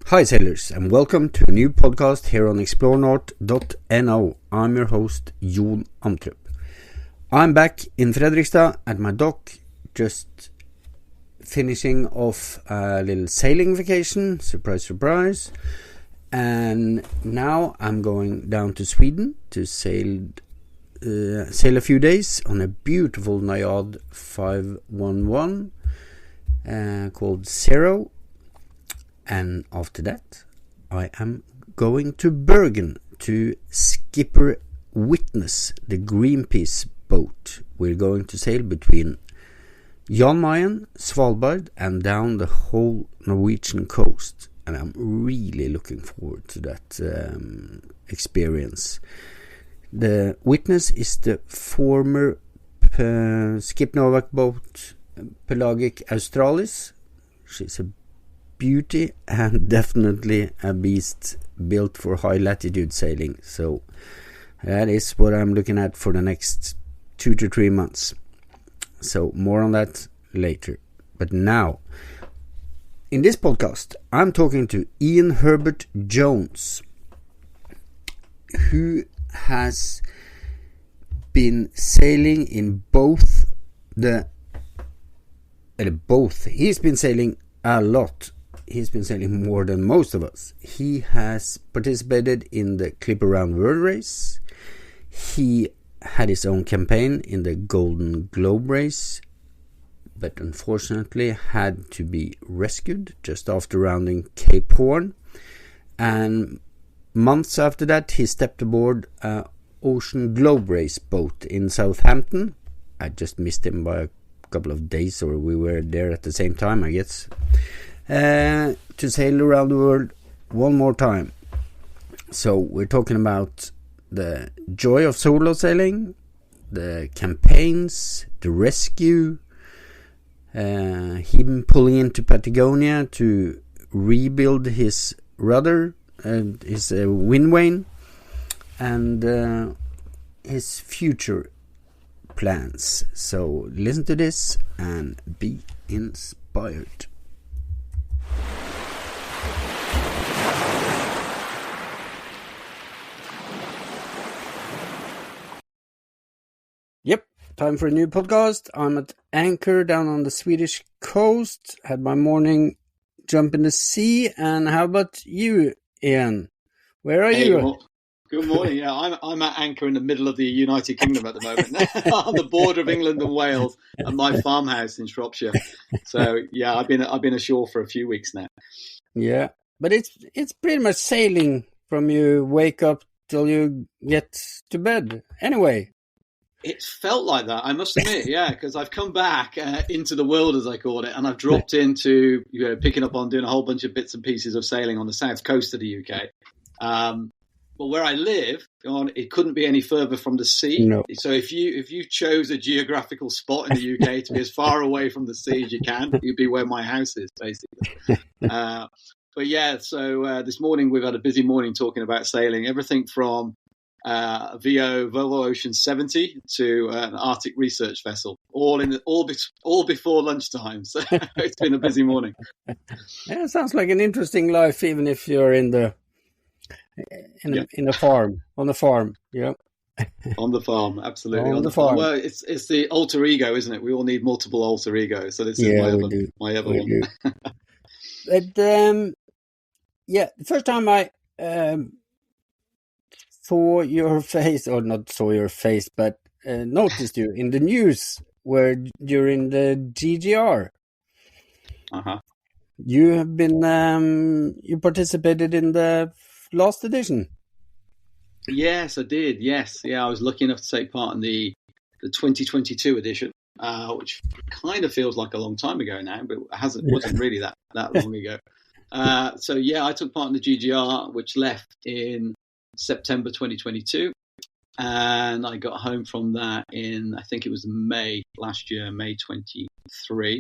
Hi sailors, and welcome to a new podcast here on explorenorth.no. I'm your host, Jon Amtrup. I'm back in Fredrikstad at my dock, just finishing off a little sailing vacation, surprise, surprise. And now I'm going down to Sweden to sail a few days on a beautiful Najad 511 called Zero. And after that, I am going to Bergen to skipper Witness, the Greenpeace boat. We're going to sail between Jan Mayen, Svalbard, and down the whole Norwegian coast. And I'm really looking forward to that experience. The Witness is the former Skip Novak boat Pelagic Australis. She's a beauty and definitely a beast built for high latitude sailing. So that is what I'm looking at for the next 2 to 3 months. So more on that later. But now, in this podcast, I'm talking to Ian Herbert-Jones, who has been sailing in he's been sailing a lot. He's been sailing more than most of us. He has participated in the Clip Around World Race. He had his own campaign in the Golden Globe Race, but unfortunately had to be rescued just after rounding Cape Horn. And months after that, he stepped aboard an Ocean Globe Race boat in Southampton. I just missed him by a couple of days, or we were there at the same time, I guess. To sail around the world one more time. So we're talking about the joy of solo sailing, the campaigns, the rescue, him pulling into Patagonia to rebuild his rudder, his wind vane, and his future plans. So listen to this and be inspired. Yep, time for a new podcast. I'm at anchor down on the Swedish coast. Had my morning jump in the sea. And how about you, Ian? Where are you? Good morning. Yeah, I'm at anchor in the middle of the United Kingdom at the moment, on the border of England and Wales, at my farmhouse in Shropshire. So yeah, I've been ashore for a few weeks now. Yeah, but it's pretty much sailing from you wake up till you get to bed. Anyway. It felt like that, I must admit, yeah, because I've come back into the world, as I call it, and I've dropped into picking up on doing a whole bunch of bits and pieces of sailing on the south coast of the UK. But where I live, it couldn't be any further from the sea. No. So if you chose a geographical spot in the UK to be as far away from the sea as you can, you'd be where my house is, basically. But yeah, so this morning we've had a busy morning talking about sailing, everything from Volvo Ocean 70 to an Arctic research vessel, all before lunchtime. So it's been a busy morning. Yeah, it sounds like an interesting life, even if you're in a farm, on the farm. Yeah, on the farm, absolutely. On the farm. Well, it's the alter ego, isn't it? We all need multiple alter egos. So this is my other one. But the first time I saw your face, or not saw your face, but noticed you in the news where during the GGR. You have been you participated in the last edition. Yes, I did. Yes, yeah, I was lucky enough to take part in the 2022 edition, which kind of feels like a long time ago now, but wasn't really that long ago. So yeah, I took part in the GGR, which left in September 2022, and I got home from that in, I think it was May last year, May 23.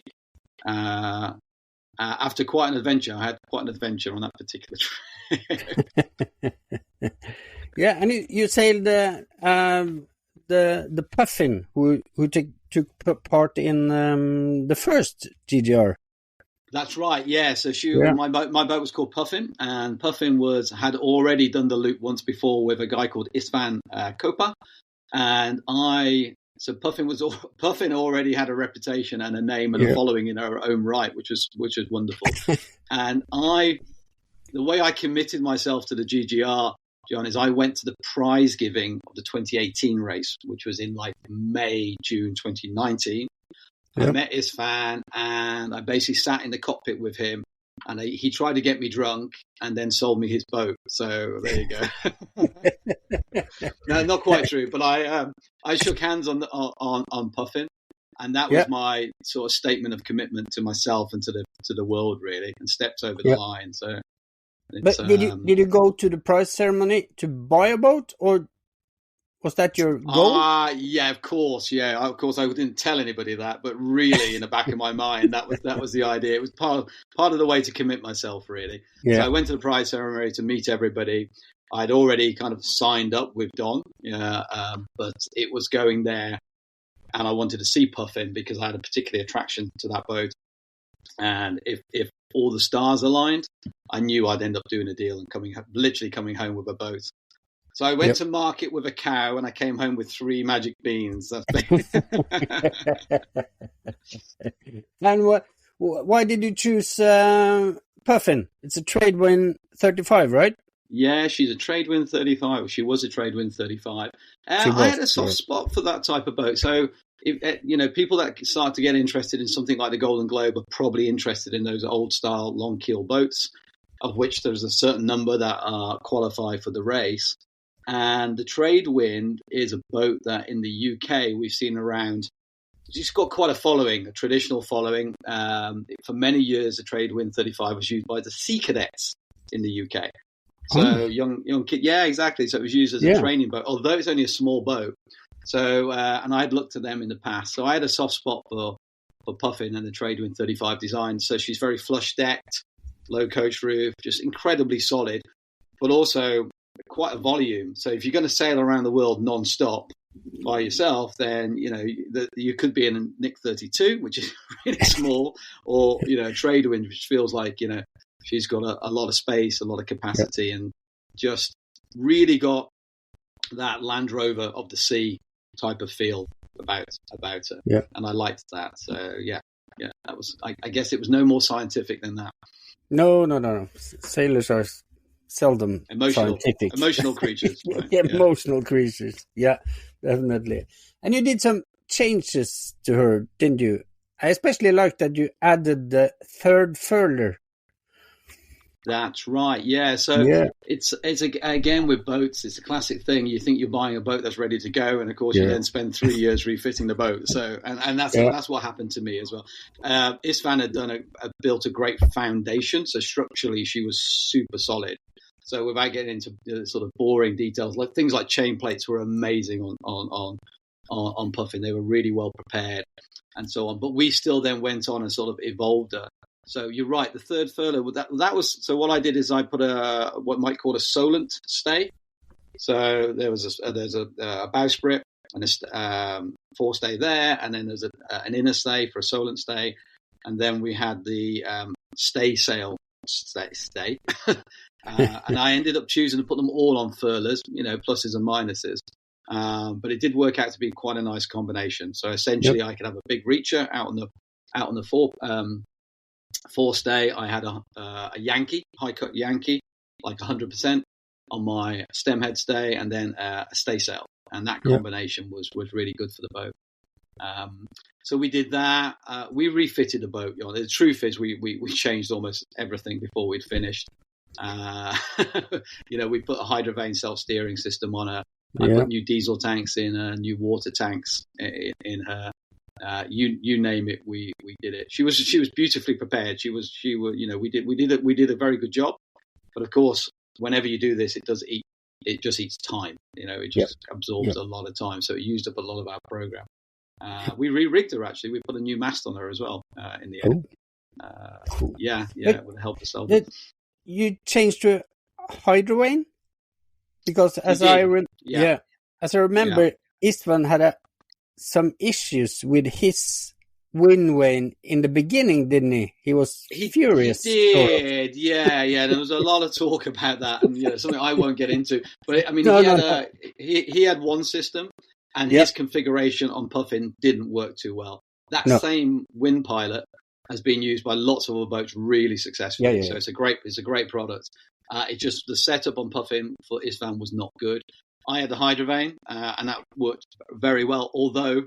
After quite an adventure, I had quite an adventure on that particular trip. Yeah, and you sailed the Puffin, who took part in the first GGR. That's right. Yeah. So my boat was called Puffin, and Puffin had already done the loop once before with a guy called Istvan Kopa, and Puffin already had a reputation and a name and a following in her own right, which was wonderful. And the way I committed myself to the GGR, John, is I went to the prize giving of the 2018 race, which was in like May, June 2019. I met Istvan, and I basically sat in the cockpit with him, and he tried to get me drunk and then sold me his boat. So there you go. No, not quite true, but I shook hands on Puffin, and that was my sort of statement of commitment to myself and to the world, really, and stepped over the line. So, but did you go to the prize ceremony to buy a boat, or was that your goal? Yeah, of course. Yeah, of course. I didn't tell anybody that, but really, in the back of my mind, that was the idea. It was part of the way to commit myself, really. Yeah. So I went to the prize ceremony to meet everybody. I'd already kind of signed up with Don, but it was going there, and I wanted to see Puffin because I had a particular attraction to that boat. And if all the stars aligned, I knew I'd end up doing a deal and literally coming home with a boat. So I went to market with a cow, and I came home with 3 magic beans. And why did you choose Puffin? It's a Tradewind 35, right? Yeah, she's a Tradewind 35. She was a Tradewind 35. I had a soft spot for that type of boat. So, people that start to get interested in something like the Golden Globe are probably interested in those old-style long-keel boats, of which there's a certain number that qualify for the race. And the Tradewind is a boat that in the UK we've seen around. It's got quite a following, a traditional following. For many years, the Tradewind 35 was used by the Sea Cadets in the UK. So young kid, yeah, exactly. So it was used as a training boat, although it's only a small boat. So and I'd looked at them in the past. So I had a soft spot for Puffin and the Tradewind 35 design. So she's very flush decked, low coach roof, just incredibly solid, but also quite a volume. So if you're going to sail around the world non-stop by yourself, then you could be in a Nick 32, which is really small, or Tradewind, which feels like she's got a lot of space, a lot of capacity, and just really got that Land Rover of the sea type of feel about her. Yeah. And I liked that. So yeah, that was. I guess it was no more scientific than that. No. Sailors are seldom scientific. Emotional creatures. Right? Emotional creatures. Yeah, definitely. And you did some changes to her, didn't you? I especially liked that you added the third furler. That's right. Yeah. So it's again with boats, it's a classic thing. You think you're buying a boat that's ready to go, and of course you then spend 3 years refitting the boat. So and that's what happened to me as well. Istvan had built a great foundation, so structurally she was super solid. So without getting into the sort of boring details, like things like chain plates were amazing on Puffin. They were really well prepared and so on. But we still then went on and sort of evolved her. So you're right. The third furler, that was. So what I did is I put what might call a Solent stay. So there's a bowsprit and a forestay there, and then there's an inner stay for a Solent stay, and then we had the stay sail stay. And I ended up choosing to put them all on furlers, pluses and minuses. But it did work out to be quite a nice combination. So essentially, I could have a big reacher out on the forestay. I had a Yankee, high cut Yankee, like 100% on my stem head stay, and then a stay sail, and that combination was really good for the boat. So we did that. We refitted the boat. The truth is, we changed almost everything before we'd finished. We put a hydrovane self-steering system on her. I put new diesel tanks in her, new water tanks in her. You name it, we did it. She was beautifully prepared. We did a very good job. But of course, whenever you do this, it just eats time. It just absorbs a lot of time. So it used up a lot of our program. We re-rigged her actually. We put a new mast on her as well in the end. Cool. It would help us. You changed to hydrovane because as I remember, Istvan had some issues with his Wayne in the beginning, didn't he? He was furious. He did, yeah. There was a lot of talk about that, and something I won't get into. But I mean, he had one system, and his configuration on Puffin didn't work too well. That same wind pilot has been used by lots of other boats really successfully. So it's a great product. It just the setup on Puffin for Isfan was not good. I had the Hydrovane, and that worked very well. Although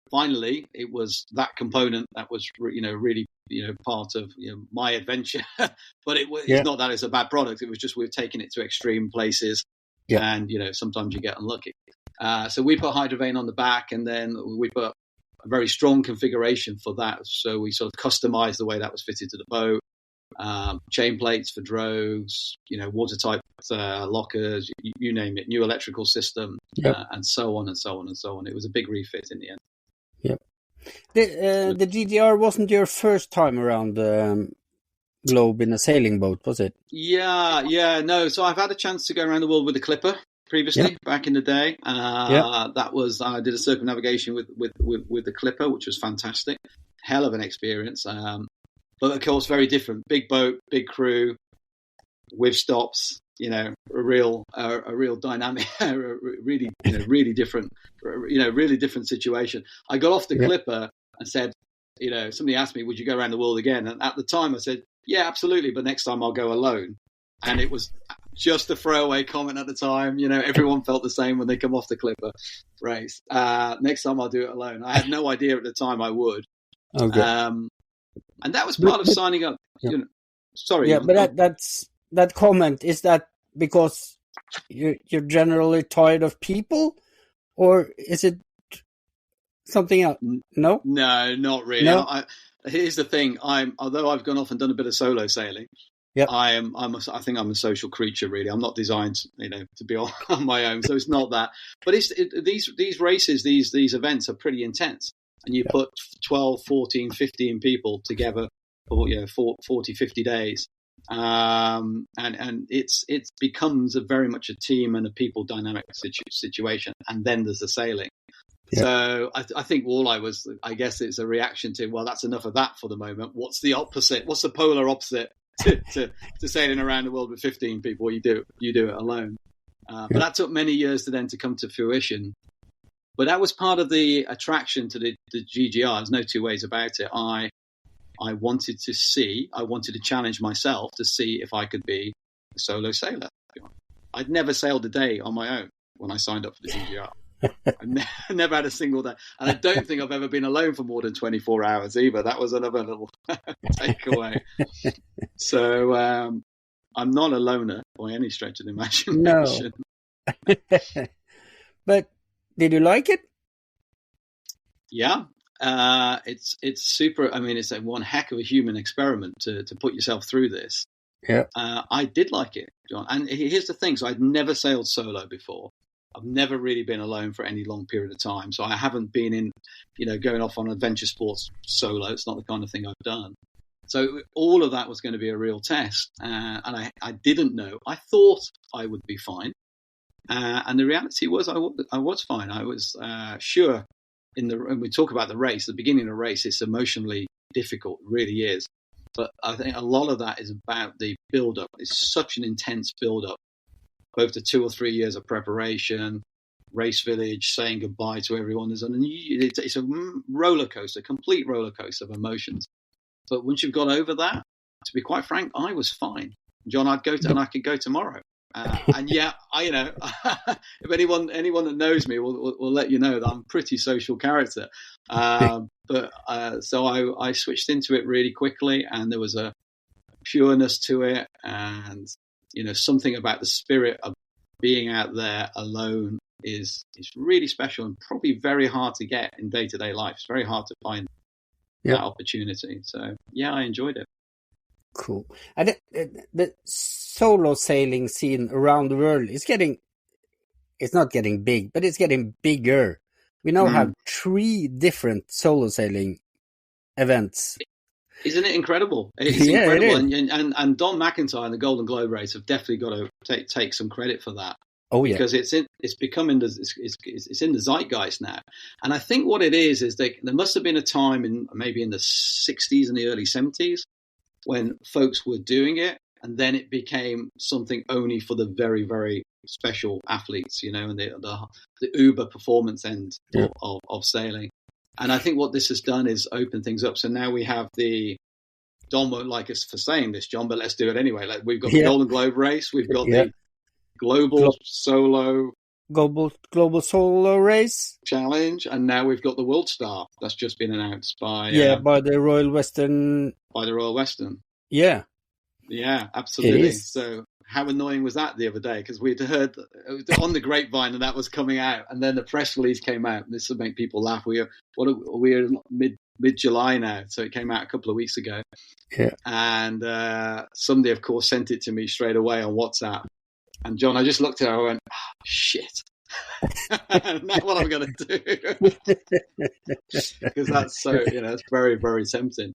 finally, it was that component that was really part of my adventure. But it's not that it's a bad product. It was just we've taken it to extreme places, and sometimes you get unlucky. So we put Hydrovane on the back, and then we put a very strong configuration for that. So we sort of customized the way that was fitted to the boat. Chain plates for drogues, watertight lockers, you name it, new electrical system, and so on and so on and so on. It was a big refit in the end. Yep. The GGR wasn't your first time around the globe in a sailing boat, was it? Yeah, no. So I've had a chance to go around the world with the Clipper previously, back in the day. That was I did a circumnavigation with the Clipper, which was fantastic. Hell of an experience. But of course, very different. Big boat, big crew, with stops. A real dynamic, really different, really different situation. I got off the Clipper and said, somebody asked me, would you go around the world again? And at the time I said, yeah, absolutely. But next time I'll go alone. And it was just a throwaway comment at the time. Everyone felt the same when they come off the Clipper race. Next time I'll do it alone. I had no idea at the time I would. Okay. And that was part of signing up. Sorry. Yeah, but that comment, is that because you're generally tired of people, or is it something else? No, not really. No? Here's the thing: although I've gone off and done a bit of solo sailing, I think I'm a social creature. Really, I'm not designed, to be on my own. So it's not that. But these races, these events are pretty intense, and you put 12, 14, 15 people together for 40, 50 days. And it becomes very much a team and a people dynamic situation, and then there's the sailing. So I think I guess it's a reaction to, well, that's enough of that for the moment. What's the opposite? What's the polar opposite to sailing around the world with 15 people? You do it alone. But that took many years to come to fruition. But that was part of the attraction to the GGR. There's no two ways about it. I wanted to challenge myself to see if I could be a solo sailor. I'd never sailed a day on my own when I signed up for the GGR. I never had a single day. And I don't think I've ever been alone for more than 24 hours either. That was another little takeaway. So I'm not a loner by any stretch of the imagination. No. But did you like it? Yeah. It's super. I mean, it's one heck of a human experiment to put yourself through this. Yeah. I did like it, John. And here's the thing. So I'd never sailed solo before. I've never really been alone for any long period of time. So I haven't been in, going off on adventure sports solo. It's not the kind of thing I've done. So all of that was going to be a real test. And I didn't know. I thought I would be fine. And the reality was I was fine. I was sure. And we talk about the race, the beginning of the race, it's emotionally difficult, it really is. But I think a lot of that is about the build-up. It's such an intense build-up, both the 2 or 3 years of preparation, race village, saying goodbye to everyone. It's a roller coaster, complete roller coaster of emotions. But once you've got over that, to be quite frank, I was fine. John, I could go tomorrow. And if anyone that knows me will let you know that I'm a pretty social character. So I switched into it really quickly, and there was a pureness to it, and something about the spirit of being out there alone is really special and probably very hard to get in day-to-day life. It's very hard to find that opportunity. So I enjoyed it. Cool. And the solo sailing scene around the world is it's not getting big, but it's getting bigger. We now have 3 different solo sailing events. Isn't it incredible? It's incredible. It is. And Don McIntyre and the Golden Globe race have definitely got to take some credit for that. Oh yeah. Because it's in the zeitgeist now. And I think what it is there must have been a time maybe in the 60s and the early 70s when folks were doing it, and then it became something only for the very, very special athletes, and the uber performance end of sailing. And I think what this has done is open things up. So now we have Don won't like us for saying this, John, but let's do it anyway. Like, we've got the Golden Globe race, we've got the Global Solo Race Challenge, and now we've got the World Star that's just been announced by the Royal Western. Yeah, absolutely. So how annoying was that the other day? Because we'd heard on the grapevine that was coming out, and then the press release came out. This will make people laugh. We're mid-July now, so it came out a couple of weeks ago. Yeah, and somebody, of course, sent it to me straight away on WhatsApp. And John, I just looked at her and went, shit. Now what I'm going to do? Because that's so, it's very, very tempting.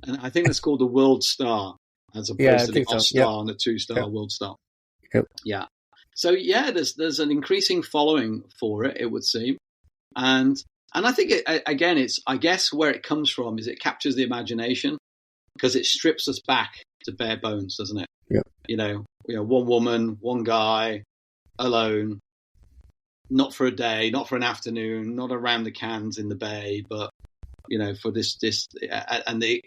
And I think it's called the World Star, as opposed to the Off Star and the 2-star World Star. Yep. Yeah. So there's an increasing following for it, it would seem. And I think I guess where it comes from is it captures the imagination, because it strips us back to bare bones, doesn't it? Yeah. One woman, one guy, alone, not for a day, not for an afternoon, not around the cans in the bay, but for this and the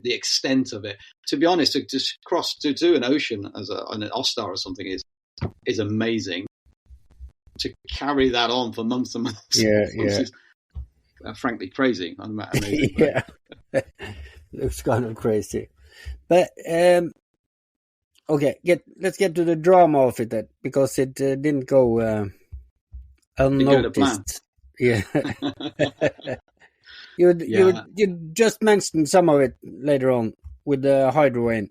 extent of it. To be honest, to just cross to do an ocean on an Off-Star or something is amazing. To carry that on for months and months, is frankly crazy. Amazing. Yeah, looks kind of crazy, but okay. Let's get to the drama of it, because it didn't go unnoticed. Yeah. You just mentioned some of it later on with the hydro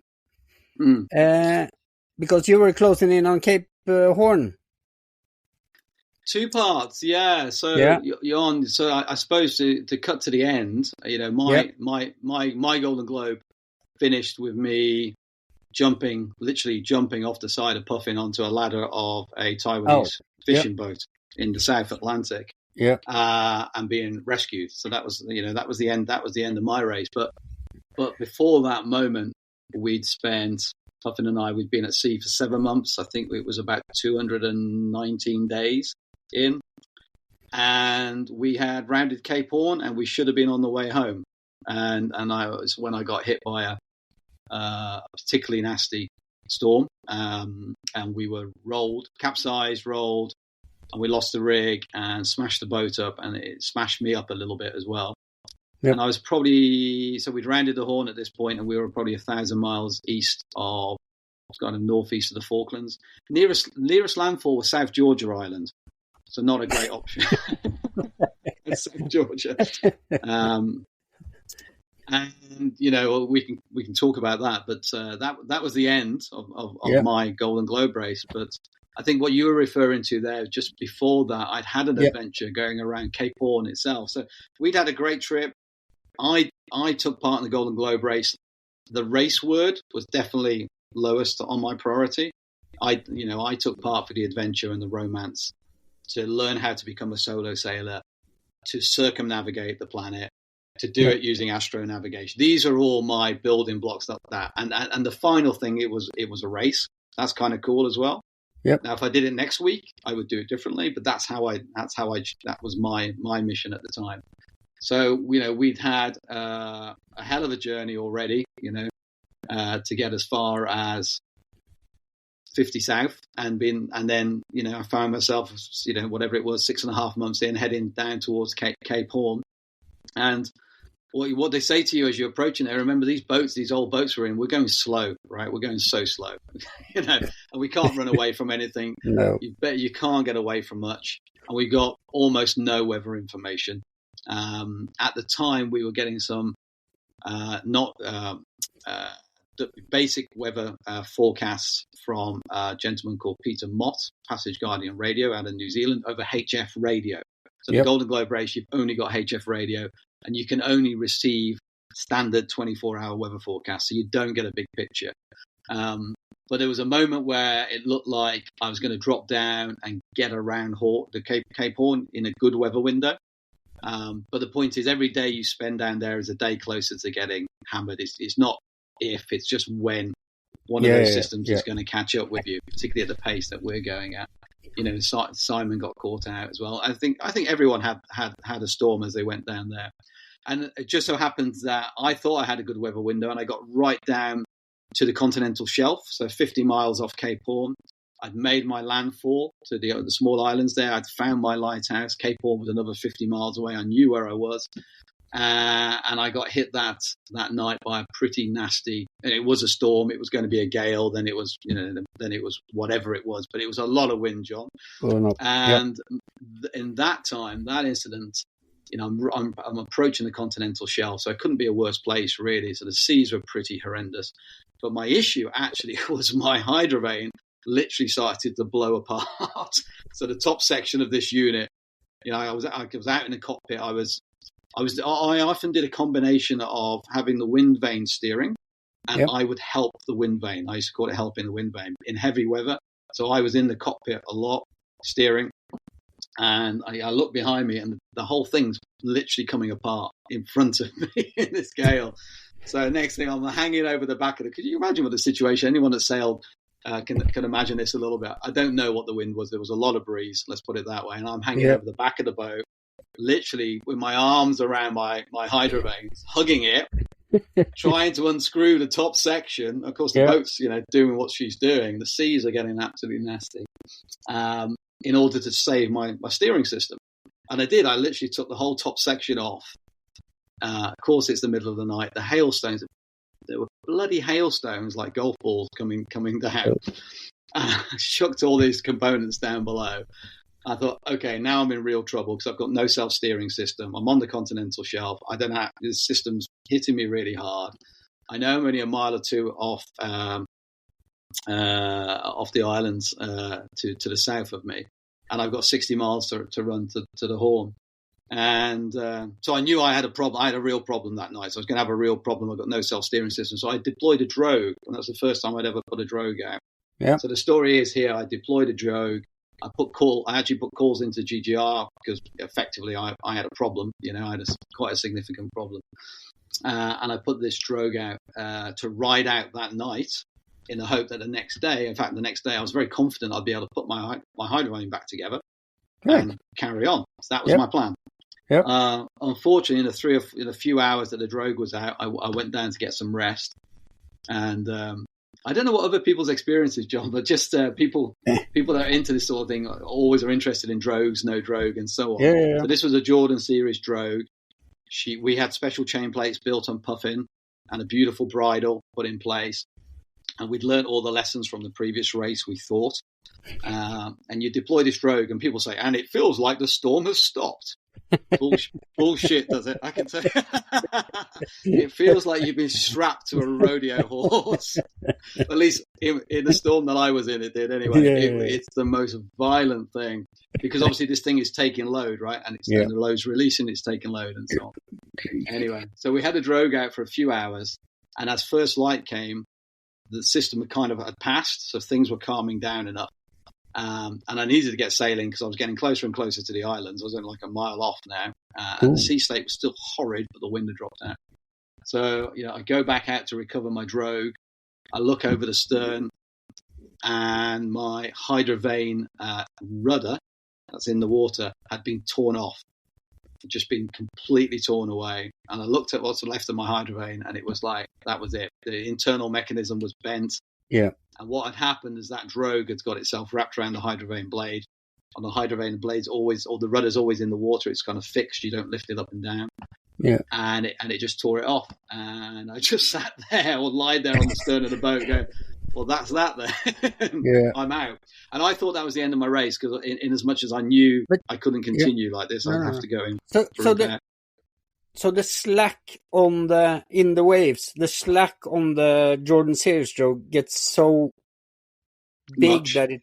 because you were closing in on Cape Horn. 2 parts, yeah. So you're on. So I suppose to cut to the end, my Golden Globe finished with me literally jumping off the side of Puffin onto a ladder of a Taiwanese fishing boat in the South Atlantic. Yeah. And being rescued. So that was the end. That was the end of my race. But before that moment, Puffin and I, we'd been at sea for 7 months. I think it was about 219 days in, and we had rounded Cape Horn, and we should have been on the way home. And I was when I got hit by a particularly nasty storm, and we were capsized, and we lost the rig and smashed the boat up, and it smashed me up a little bit as well. Yep. And I was we'd rounded the Horn at this point, and we were probably 1,000 miles east of, kind of northeast of the Falklands. Nearest landfall was South Georgia Island, so not a great option. South Georgia. And we can talk about that, but that was the end of my Golden Globe race. But I think what you were referring to there, just before that, I'd had an adventure going around Cape Horn itself. So we'd had a great trip. I took part in the Golden Globe race. The race word was definitely lowest on my priority. I took part for the adventure and the romance, to learn how to become a solo sailor, to circumnavigate the planet, to do it using astronavigation. These are all my building blocks. And the final thing, it was a race. That's kind of cool as well. Yep. Now, if I did it next week, I would do it differently. But that was my mission at the time. So we'd had a hell of a journey already. To get as far as 50 South, and then I found myself whatever it was, 6.5 months in, heading down towards Cape Horn. And what they say to you as you're approaching there, remember these old boats we're in, we're going slow, right? We're going so slow, and we can't run away from anything. No. You can't get away from much. And we got almost no weather information. At the time, we were getting some the basic weather forecasts from a gentleman called Peter Mott, Passage Guardian Radio out of New Zealand, over HF radio. So the Golden Globe race, you've only got HF radio, and you can only receive standard 24-hour weather forecasts, so you don't get a big picture. But there was a moment where it looked like I was going to drop down and get around the Cape Horn in a good weather window. But the point is, every day you spend down there is a day closer to getting hammered. It's not if, it's just when one of those systems is going to catch up with you, particularly at the pace that we're going at. Simon got caught out as well. I think everyone had a storm as they went down there. And it just so happens that I thought I had a good weather window, and I got right down to the continental shelf, so 50 miles off Cape Horn. I'd made my landfall to the small islands there. I'd found my lighthouse. Cape Horn was another 50 miles away. I knew where I was. And I got hit that night by a pretty nasty, and it was a storm. It was going to be a gale. Then it was, then it was whatever it was, but it was a lot of wind, John. And in that incident, I'm approaching the continental shelf, so it couldn't be a worse place, really. So the seas were pretty horrendous. But my issue actually was my hydrovane literally started to blow apart. So the top section of this unit, I was out in the cockpit. I often did a combination of having the wind vane steering, and I would help the wind vane. I used to call it helping the wind vane in heavy weather. So I was in the cockpit a lot, steering. And I look behind me, and the whole thing's literally coming apart in front of me in this gale. So next thing, I'm hanging over the back of could you imagine what the situation, anyone that sailed can imagine this a little bit. I don't know what the wind was. There was a lot of breeze, let's put it that way. And I'm hanging over the back of the boat, literally with my arms around my hydrovanes, hugging it, trying to unscrew the top section. Of course, the boat's, doing what she's doing. The seas are getting absolutely nasty. In order to save my steering system. And I did. I literally took the whole top section off. Of course, it's the middle of the night. The hailstones, there were bloody hailstones like golf balls coming down. I chucked all these components down below. I thought, okay, now I'm in real trouble because I've got no self-steering system. I'm on the continental shelf. I don't have, this system's hitting me really hard. I know I'm only a mile or two off the islands to the south of me, and I've got 60 miles to run to the Horn. And so I knew I had a problem. I had a real problem that night. So I was going to have a real problem. I've got no self-steering system. So I deployed a drogue, and that's the first time I'd ever put a drogue out. Yeah. So the story is here, I deployed a drogue. I actually put calls into GGR because effectively I had a problem. I had quite a significant problem. And I put this drogue out to ride out that night in the hope that the next day I was very confident I'd be able to put my hydrovane back together and carry on. So that was my plan. Yep. Unfortunately, in a few hours that the drogue was out, I went down to get some rest. And I don't know what other people's experiences, John, but just people that are into this sort of thing always are interested in drogues, no drogue, and so on. Yeah. So this was a Jordan series drogue. We had special chain plates built on puffin and a beautiful bridle put in place. And we'd learned all the lessons from the previous race, we thought. And you deploy this drogue, and people say, and it feels like the storm has stopped. Bullshit, does it? I can tell you. It feels like you've been strapped to a rodeo horse. At least in the storm that I was in, it did anyway. It's the most violent thing. Because obviously this thing is taking load, right? And and the load's releasing, it's taking load and so on. Anyway, so we had the drogue out for a few hours. And as first light came, the system had passed, so things were calming down enough. And I needed to get sailing because I was getting closer and closer to the islands. I was only like a mile off now. And the sea state was still horrid, but the wind had dropped out. So, I go back out to recover my drogue. I look over the stern, and my hydrovane rudder that's in the water had been torn off. Just been completely torn away. And I looked at what's left of my hydrovane, and it was like, that was it. The internal mechanism was bent. Yeah. And what had happened is that drogue had got itself wrapped around the hydrovane blade. And the hydrovane blade's always, or the rudder's always in the water. It's kind of fixed. You don't lift it up and down. Yeah. And it just tore it off. And I just sat there or lied there on the stern of the boat going, well, that's that then. Yeah. I'm out. And I thought that was the end of my race because in as much as I knew I couldn't continue like this, I'd have to go in. So the slack in the waves, the slack on the Jordan series drogue gets so big that it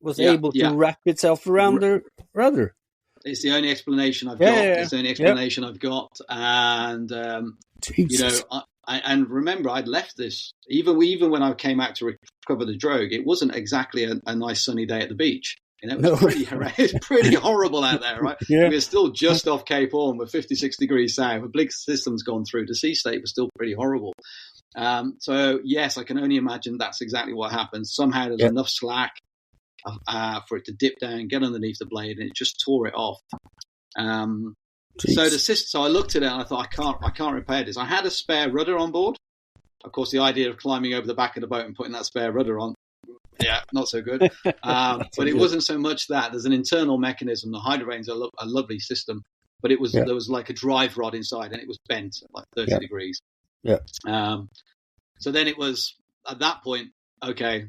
was able to wrap itself around the rudder. It's the only explanation I've got. It's the only explanation I've got. And, And remember, I'd left this even when I came out to recover the drogue. It wasn't exactly a nice sunny day at the beach. It was pretty horrible out there, right? Yeah. We were still just off Cape Horn. We're 56 degrees south. A big system's gone through. The sea state was still pretty horrible. So yes, I can only imagine that's exactly what happened. Somehow there's enough slack for it to dip down, get underneath the blade, and it just tore it off. So I looked at it and I thought, I can't repair this. I had a spare rudder on board. Of course, the idea of climbing over the back of the boat and putting that spare rudder on, not so good. But it wasn't so much that. There's an internal mechanism. The Hydrovane's a lovely system, but there was like a drive rod inside, and it was bent at like 30 degrees. Yeah. So then it was at that point, okay,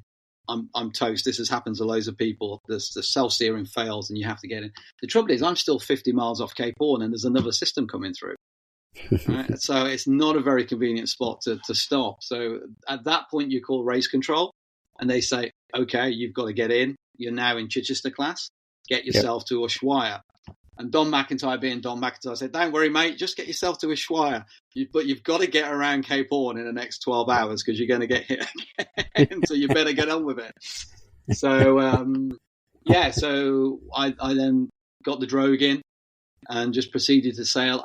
I'm toast. This has happened to loads of people. The self-steering fails, and you have to get in. The trouble is, I'm still 50 miles off Cape Horn, and there's another system coming through. Right? So it's not a very convenient spot to stop. So at that point, you call race control, and they say, okay, you've got to get in. You're now in Chichester class. Get yourself to Ushuaia. And Don McIntyre, being Don McIntyre, said, don't worry, mate, just get yourself to Ushuaia. But you've got to get around Cape Horn in the next 12 hours because you're going to get hit again. So you better get on with it. So, so I then got the drogue in and just proceeded to sail.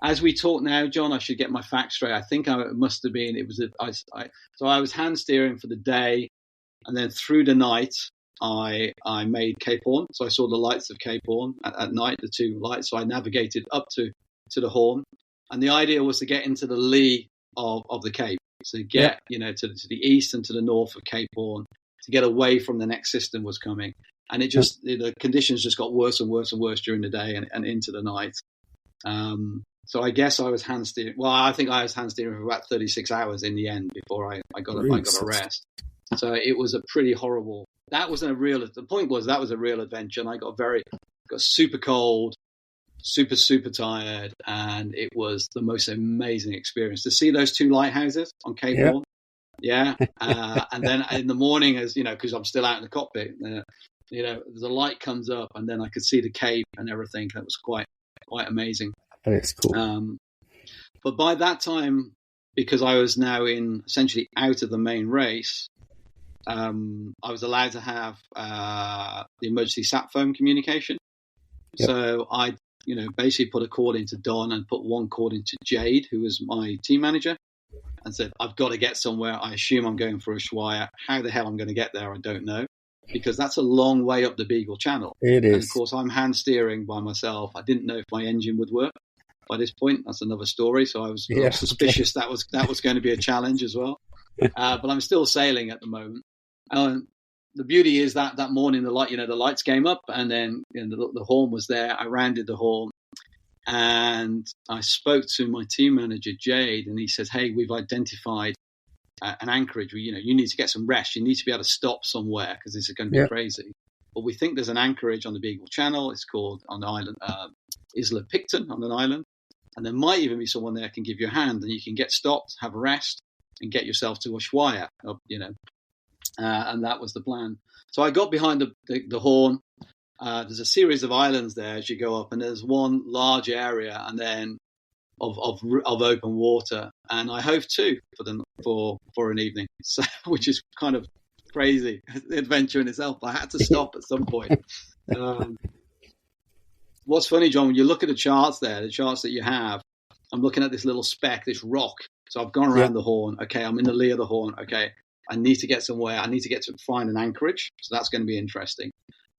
As we talk now, John, I should get my facts straight. I think it must have been, so I was hand steering for the day, and then through the night, I made Cape Horn. So I saw the lights of Cape Horn at night, the two lights. So I navigated up to the Horn. And the idea was to get into the lee of the Cape. So get, to the east and to the north of Cape Horn, to get away from the next system was coming. And the conditions just got worse and worse and worse during the day and into the night. So I guess I was hand steering. Well, I think I was hand steering for about 36 hours in the end before I got a rest. So it was a pretty horrible. The point was that was a real adventure, and I got super cold, super tired, and it was the most amazing experience to see those two lighthouses on Cape Horn. Yeah. And then in the morning, as you know, because I'm still out in the cockpit, the light comes up, and then I could see the Cape and everything. That was quite amazing. That is cool. But by that time, because I was now essentially out of the main race, I was allowed to have the emergency sat phone communication. Yep. So I, basically put a call into Don and put one call into Jade, who was my team manager, and said, I've got to get somewhere. I assume I'm going for Ushuaia. How the hell I'm going to get there, I don't know, because that's a long way up the Beagle Channel. It is. And of course, I'm hand steering by myself. I didn't know if my engine would work. By this point, that's another story. So I was suspicious that was going to be a challenge as well. But I'm still sailing at the moment. The beauty is that morning, the lights came up, and then the Horn was there. I rounded the Horn, and I spoke to my team manager Jade, and he says, "Hey, we've identified an anchorage. You need to get some rest. You need to be able to stop somewhere because this is going to be crazy. But we think there's an anchorage on the Beagle Channel. It's called on the island Isla Picton on an island, and there might even be someone there can give you a hand, and you can get stopped, have a rest, and get yourself to Ushuaia. And that was the plan. So I got behind the Horn. There's a series of islands there as you go up, and there's one large area, and then of open water. And I hove to for an evening, so, which is kind of crazy adventure in itself. I had to stop at some point. What's funny, John, when you look at the charts that you have, I'm looking at this little speck, this rock. So I've gone around the Horn. Okay, I'm in the lee of the Horn. Okay. I need to get somewhere. I need to find an anchorage. So that's going to be interesting.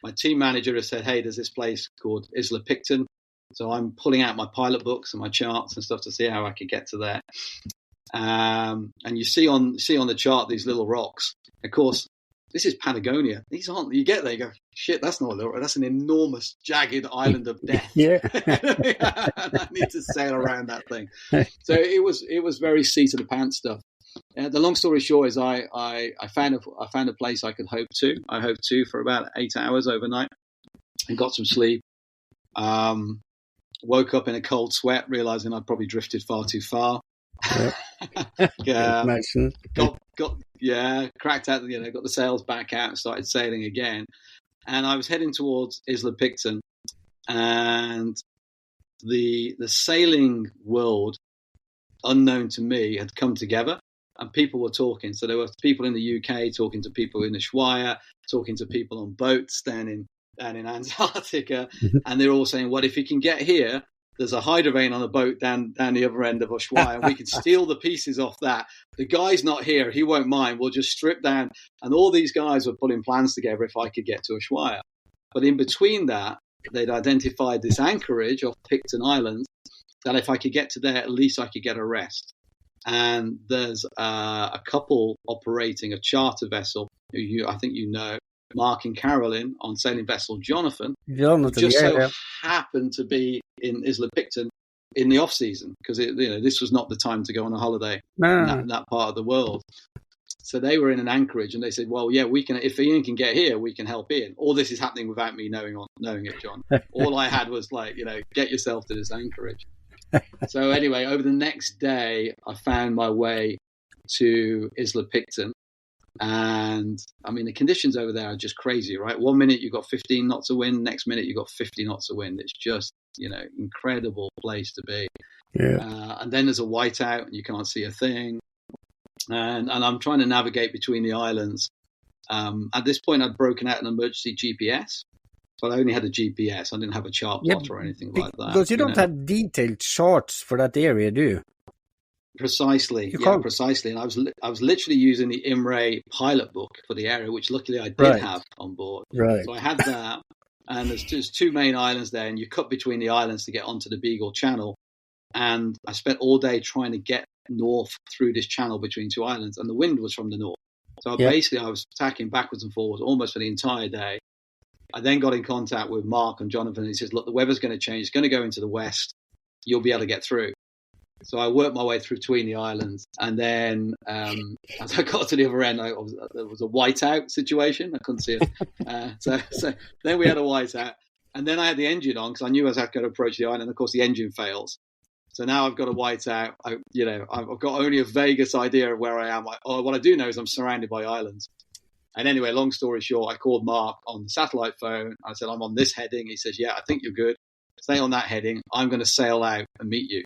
My team manager has said, hey, there's this place called Isla Picton. So I'm pulling out my pilot books and my charts and stuff to see how I could get to there. And you see on the chart these little rocks. Of course, this is Patagonia. These aren't. You get there, you go, shit, that's not a little. That's an enormous, jagged island of death. Yeah. I need to sail around that thing. So it was very seat of the pants stuff. The long story short is I found a place I could hove to. I hove to for about 8 hours overnight and got some sleep. Woke up in a cold sweat, realizing I'd probably drifted far too far. Yep. Cracked out. Got the sails back out and started sailing again. And I was heading towards Isla Picton, and the sailing world unknown to me, had come together, and people were talking. So there were people in the UK talking to people in Ushuaia, talking to people on boats down in Antarctica, and they're all saying, "Well, if you can get here, there's a hydrovane on a boat down the other end of Ushuaia, and we can steal the pieces off that. The guy's not here; he won't mind. We'll just strip down." And all these guys were putting plans together if I could get to Ushuaia. But in between that, they'd identified this anchorage off Picton Island that if I could get to there, at least I could get a rest. And there's a couple operating a charter vessel who I think you know, Mark and Carolyn, on sailing vessel Jonathan just happened to be in Isla Picton in the off season, because this was not the time to go on a holiday in that part of the world. So they were in an anchorage, and they said, "Well, yeah, we can. If Ian can get here, we can help Ian." All this is happening without me knowing it, John. All I had was get yourself to this anchorage. So anyway, over the next day, I found my way to Isla Picton. And I mean, the conditions over there are just crazy, right? 1 minute you've got 15 knots of wind, next minute you've got 50 knots of wind. It's just, incredible place to be. Yeah. And then there's a whiteout and you can't see a thing. And I'm trying to navigate between the islands. At this point, I'd broken out an emergency GPS, but I only had a GPS. I didn't have a chart plot or anything like that. Because you don't have detailed charts for that area, do you? Precisely, precisely. And I was literally using the IMRAE pilot book for the area, which luckily I did have on board. Right. So I had that, and there's two main islands there, and you cut between the islands to get onto the Beagle Channel. And I spent all day trying to get north through this channel between two islands, and the wind was from the north. So basically I was tacking backwards and forwards almost for the entire day. I then got in contact with Mark and Jonathan, and he says, "Look, the weather's going to change. It's going to go into the west. You'll be able to get through." So I worked my way through between the islands, and then as I got to the other end, there was a whiteout situation. I couldn't see it. So then we had a whiteout, and then I had the engine on because I knew I was going to approach the island. Of course, the engine fails. So now I've got a whiteout. I've got only a vaguest idea of where I am. What I do know is I'm surrounded by islands. And anyway, long story short, I called Mark on the satellite phone. I said, "I'm on this heading." He says, "Yeah, I think you're good. Stay on that heading. I'm going to sail out and meet you."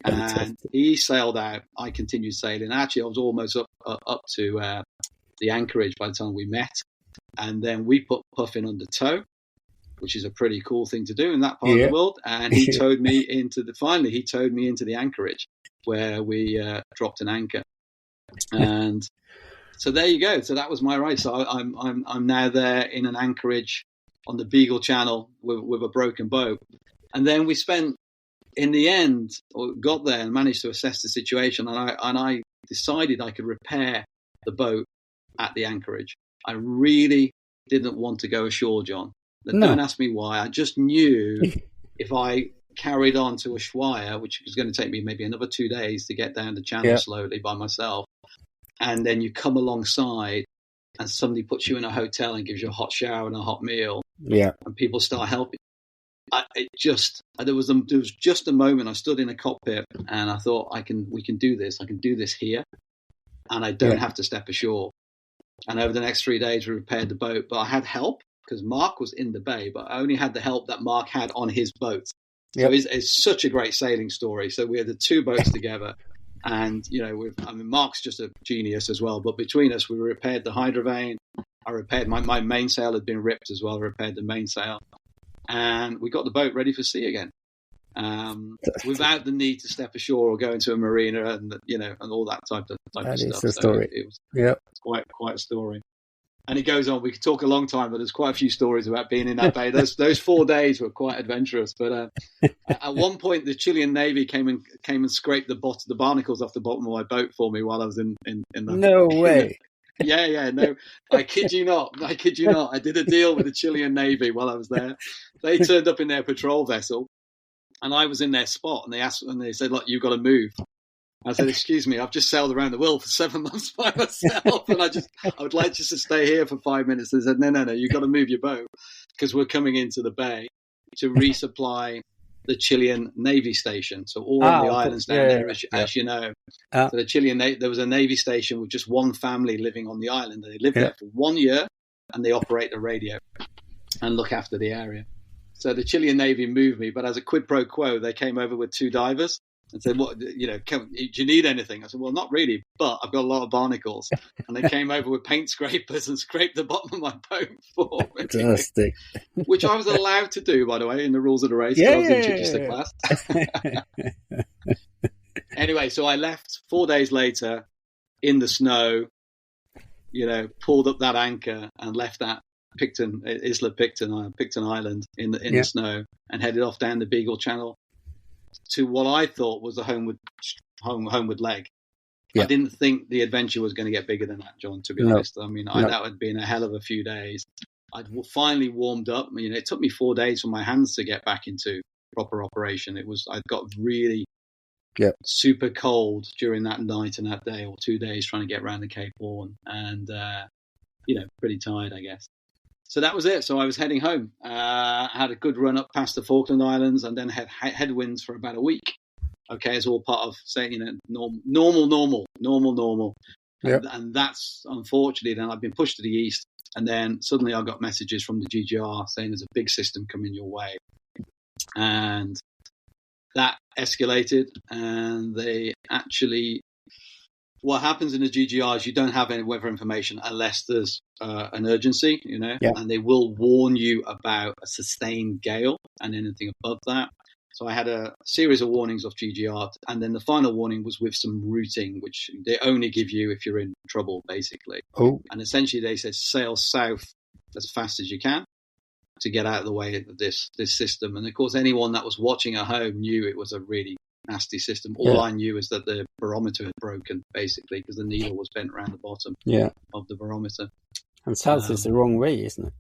And he sailed out. I continued sailing. Actually, I was almost up to the anchorage by the time we met. And then we put Puffin under tow, which is a pretty cool thing to do in that part of the world. And he towed me into the anchorage where we dropped an anchor. And so there you go. So that was my ride. So I'm now there in an anchorage on the Beagle Channel with a broken boat. And then we spent, in the end, got there and managed to assess the situation. And I decided I could repair the boat at the anchorage. I really didn't want to go ashore, John. Don't ask me why. I just knew if I carried on to Ushuaia, which was going to take me maybe another 2 days to get down the channel slowly by myself, and then you come alongside and somebody puts you in a hotel and gives you a hot shower and a hot meal, and people start helping. There was just a moment I stood in a cockpit and I thought, we can do this. I can do this here, and I don't have to step ashore. And over the next 3 days, we repaired the boat, but I had help because Mark was in the bay, but I only had the help that Mark had on his boat. So it's such a great sailing story. So we had the two boats together, and Mark's just a genius as well. But between us, we repaired the hydrovane. I repaired my mainsail had been ripped as well. I repaired the mainsail, and we got the boat ready for sea again, without the need to step ashore or go into a marina and all that type of stuff. That is the story. It was quite a story. And it goes on. We could talk a long time, but there's quite a few stories about being in that bay. Those 4 days were quite adventurous. But at one point, the Chilean Navy came and scraped the barnacles off the bottom of my boat for me while I was in the. No way. No, I kid you not. I did a deal with the Chilean Navy while I was there. They turned up in their patrol vessel, and I was in their spot. And they said, "Look, you've got to move." I said, "Excuse me, I've just sailed around the world for 7 months by myself, and I would like just to stay here for 5 minutes." They said, No, you've got to move your boat because we're coming into the bay to resupply the Chilean Navy station. So all of the islands down there, as you know. So the Chilean there was a Navy station with just one family living on the island. They lived there for 1 year, and they operate a radio and look after the area. So the Chilean Navy moved me, but as a quid pro quo, they came over with 2 divers. and said, "What, do you need anything?" I said, "Well, not really, but I've got a lot of barnacles." And they came over with paint scrapers and scraped the bottom of my boat for me. Fantastic. Which I was allowed to do, by the way, in the rules of the race. I was in Chichester class. Anyway, so I left 4 days later in the snow, pulled up that anchor and left that Isla Picton Island in the snow, and headed off down the Beagle Channel to what I thought was the homeward leg. Yeah. I didn't think the adventure was going to get bigger than that, John, to be honest. I mean, that had been a hell of a few days. I'd finally warmed up. It took me 4 days for my hands to get back into proper operation. I got really super cold during that night and that day, or 2 days trying to get around the Cape Horn, and pretty tired, I guess. So that was it. So I was heading home. Had a good run up past the Falkland Islands, and then had headwinds for about a week. Okay, it's all part of saying, normal. Yep. And that's, unfortunately, then I've been pushed to the east, and then suddenly I got messages from the GGR saying there's a big system coming your way. And that escalated, and they actually, what happens in the GGR is you don't have any weather information unless there's an urgency, and they will warn you about a sustained gale and anything above that. So I had a series of warnings off GGR, and then the final warning was with some routing, which they only give you if you're in trouble, basically. Oh. And essentially they said sail south as fast as you can to get out of the way of this system. And of course, anyone that was watching at home knew it was a really nasty system. All I knew is that the barometer had broken, basically, because the needle was bent around the bottom of the barometer. And south is the wrong way, isn't it?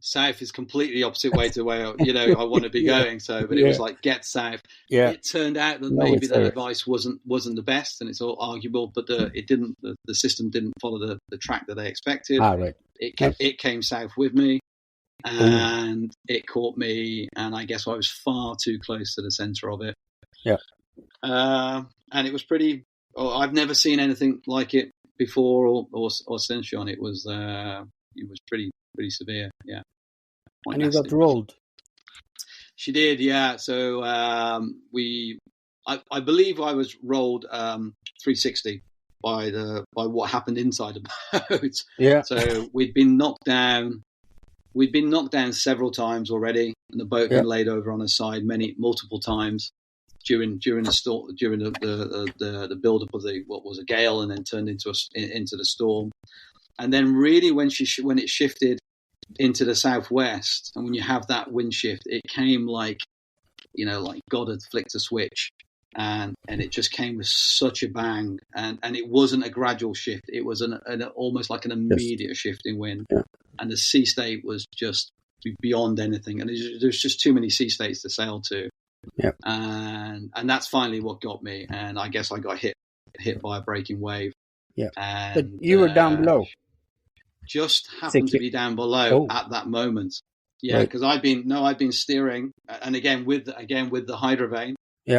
South is completely opposite way to where I want to be going. So, but it was like get south. Yeah. It turned out that maybe that advice wasn't the best, and it's all arguable. But the system didn't follow the track that they expected. Right. It came south with me, and it caught me, and I guess I was far too close to the centre of it. Yeah. And it was pretty. I've never seen anything like it before or since, John. It was pretty severe. Yeah. And you got rolled. She did, yeah. So I believe I was rolled 360 by what happened inside the boat. Yeah. So we'd been knocked down several times already, and the boat had been laid over on its side multiple times during the build up of what was a gale, and then turned into the storm. And then really when it shifted into the southwest, and when you have that wind shift, it came like God had flicked a switch, and it just came with such a bang, and it wasn't a gradual shift, it was an almost like an immediate shift in wind, and the sea state was just beyond anything, and there's just too many sea states to sail to, and that's finally what got me, and I guess I got hit by a breaking wave. And, but you were down below. Just happened to be down below at that moment. Yeah, because I'd been steering, and again with the hydrovane,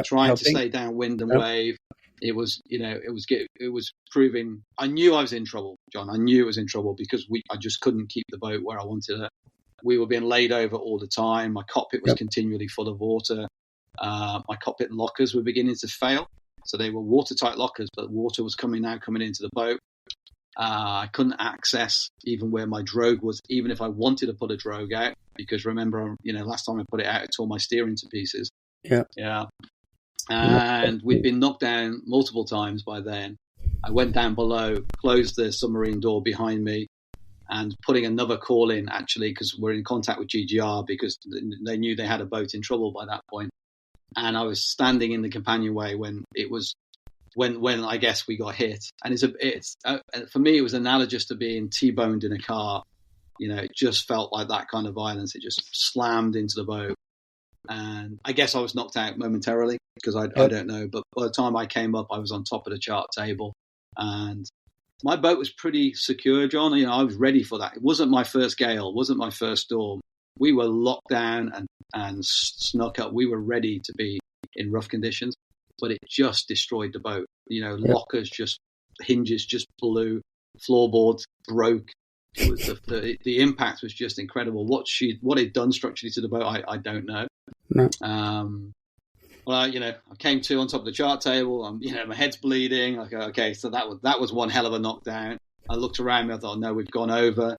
trying to stay downwind and wave. It was proving. I knew I was in trouble, John. I knew it was in trouble because I just couldn't keep the boat where I wanted it. We were being laid over all the time. My cockpit was continually full of water. My cockpit lockers were beginning to fail. So they were watertight lockers, but water was coming into the boat. I couldn't access even where my drogue was, even if I wanted to put a drogue out, because remember, last time I put it out, it tore my steering to pieces. Yeah. And we'd been knocked down multiple times by then. I went down below, closed the submarine door behind me, and putting another call in, actually, because we're in contact with GGR, because they knew they had a boat in trouble by that point. And I was standing in the companionway when I guess we got hit, and it's for me it was analogous to being T-boned in a car. It just felt like that kind of violence. It just slammed into the boat, and I guess I was knocked out momentarily because I don't know. But by the time I came up, I was on top of the chart table, and my boat was pretty secure, John. I was ready for that. It wasn't my first gale, it wasn't my first storm. We were locked down and snuck up. We were ready to be in rough conditions. But it just destroyed the boat. Lockers hinges just blew, floorboards broke. It was the impact was just incredible. What it'd done structurally to the boat, I don't know. No. Well, I came to on top of the chart table. My head's bleeding. Like, okay, so that was one hell of a knockdown. I looked around me. I thought, no, we've gone over.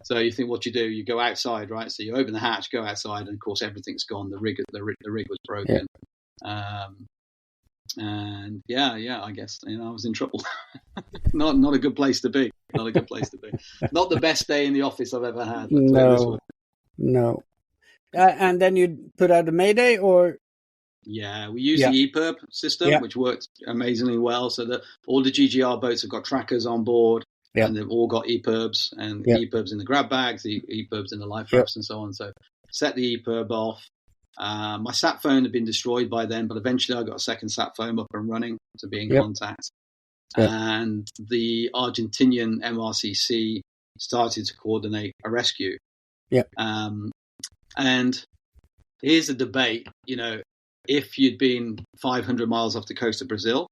So you think what you do? You go outside, right? So you open the hatch, go outside, and of course everything's gone. The rig was broken. Yeah. And I guess I was in trouble. not a good place to be. Not a good place to be. Not the best day in the office I've ever had. No. And then you put out a Mayday, or? Yeah, we use the EPIRB system, which works amazingly well. So that all the GGR boats have got trackers on board, and they've all got EPIRBs, and EPIRBs in the grab bags, the EPIRBs in the life rafts, and so on. So set the EPIRB off. My sat phone had been destroyed by then, but eventually I got a second sat phone up and running to be in contact. And the Argentinian MRCC started to coordinate a rescue. And here's the debate, if you'd been 500 miles off the coast of Brazil,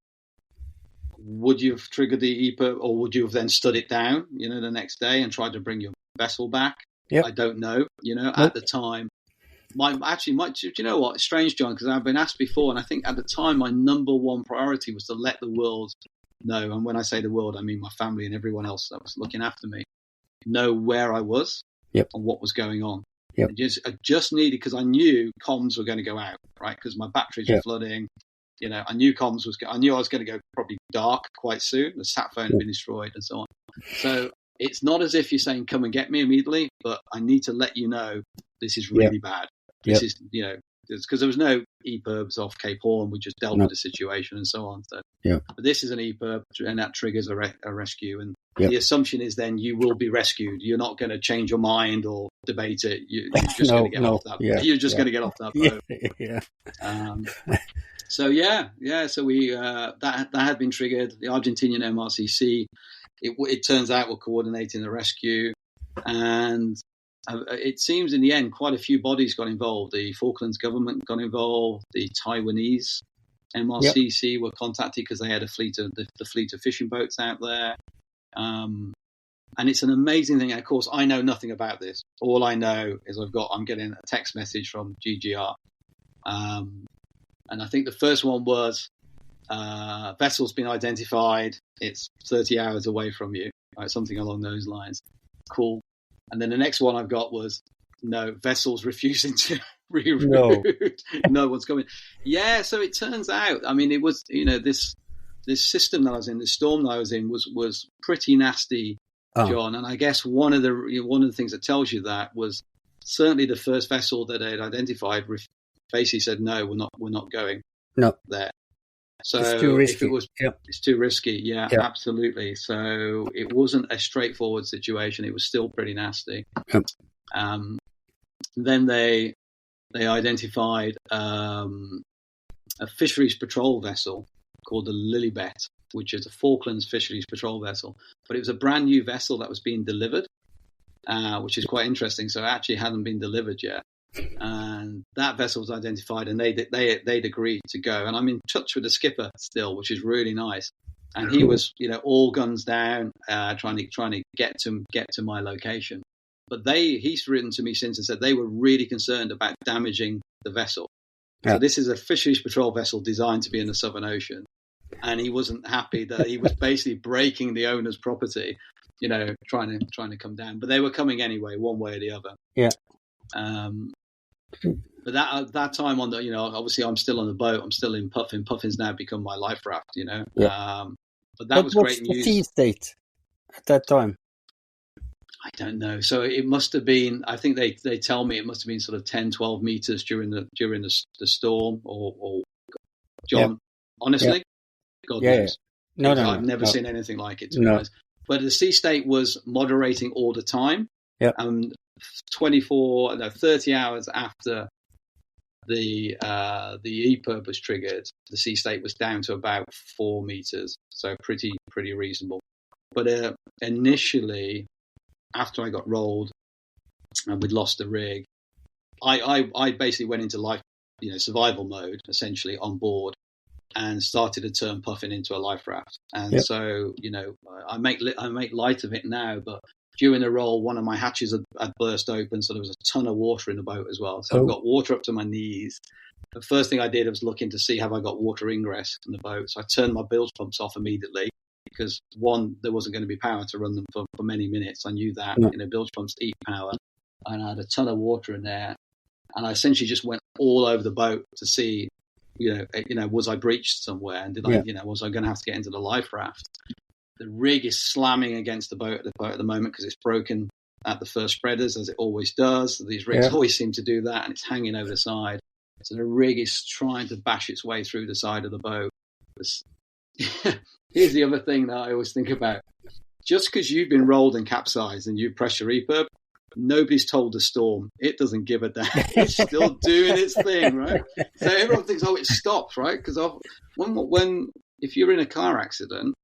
would you have triggered the EPIRB, or would you have then stood it down, the next day and tried to bring your vessel back? I don't know. At the time, do you know what? It's strange, John, because I've been asked before, and I think at the time my number one priority was to let the world know, and when I say the world, I mean my family and everyone else that was looking after me, know where I was and what was going on. I just needed, because I knew comms were going to go out, right? Because my batteries were flooding. I knew I knew I was going to go probably dark quite soon. The sat phone had been destroyed and so on. So it's not as if you're saying, come and get me immediately, but I need to let you know this is really bad. This is, because there was no EPIRBs off Cape Horn. We just dealt with the situation and so on. So, but this is an EPIRB, and that triggers a rescue. And the assumption is then you will be rescued. You're not going to change your mind or debate it. You're just going to get off that. You're just going to get off that boat. So So we that had been triggered. The Argentinian MRCC. It turns out we're coordinating the rescue, and it seems in the end quite a few bodies got involved. The Falklands government got involved. The Taiwanese MRCC were contacted because they had a fleet of the fleet of fishing boats out there. And it's an amazing thing. And of course, I know nothing about this. All I know is I'm getting a text message from GGR. And I think the first one was, vessel's been identified. It's 30 hours away from you. Right, something along those lines. Cool. And then the next one I've got was, no, vessels refusing to reroute. No one's coming. Yeah, so it turns out, I mean, it was, this system that I was in, this storm that I was in was pretty nasty, John. And I guess one of the things that tells you that was certainly the first vessel that they had identified basically said, no, we're not going there. So it's too risky. It's too risky. Yeah, absolutely. So it wasn't a straightforward situation. It was still pretty nasty. Then they identified a fisheries patrol vessel called the Lilybet, which is a Falklands fisheries patrol vessel. But it was a brand new vessel that was being delivered, which is quite interesting. So it actually hadn't been delivered yet. And that vessel was identified, and they'd agreed to go. And I'm in touch with the skipper still, which is really nice. And he was, all guns down, trying to get to my location. But he's written to me since and said they were really concerned about damaging the vessel. So this is a fisheries patrol vessel designed to be in the Southern Ocean, and he wasn't happy that he was basically breaking the owner's property, trying to come down. But they were coming anyway, one way or the other. But that time on the, obviously I'm still on the boat. I'm still in Puffin. Puffin's now become my life raft, But that was great news. What's the sea state at that time? I don't know. So it must have been, I think they tell me it must have been sort of 10, 12 meters during the storm or John, honestly, God knows. No, I've never seen anything like it, to be honest. But the sea state was moderating all the time. And 30 hours after the EPIRB was triggered, the sea state was down to about 4 meters. So pretty reasonable. But initially, after I got rolled and we'd lost the rig, I basically went into life, survival mode, essentially on board. and started to turn puffin into a life raft. And so, I make light of it now, but during the roll, one of my hatches had burst open, so there was a ton of water in the boat as well. So I've got water up to my knees. The first thing I did was looking to see have I got water ingress in the boat. So I turned my bilge pumps off immediately because, one, there wasn't going to be power to run them for many minutes. I knew that. Bilge pumps eat power. And I had a ton of water in there. And I essentially just went all over the boat to see, was I breached somewhere? And was I going to have to get into the life raft? The rig is slamming against the boat at the moment because it's broken at the first spreaders, as it always does. These rigs always seem to do that, and it's hanging over the side. So the rig is trying to bash its way through the side of the boat. Here's the other thing that I always think about. Just because you've been rolled and capsized and you pressure repurb, nobody's told the storm. It doesn't give a damn. It's still doing its thing, right? So everyone thinks, it stops, right? Because if you're in a car accident,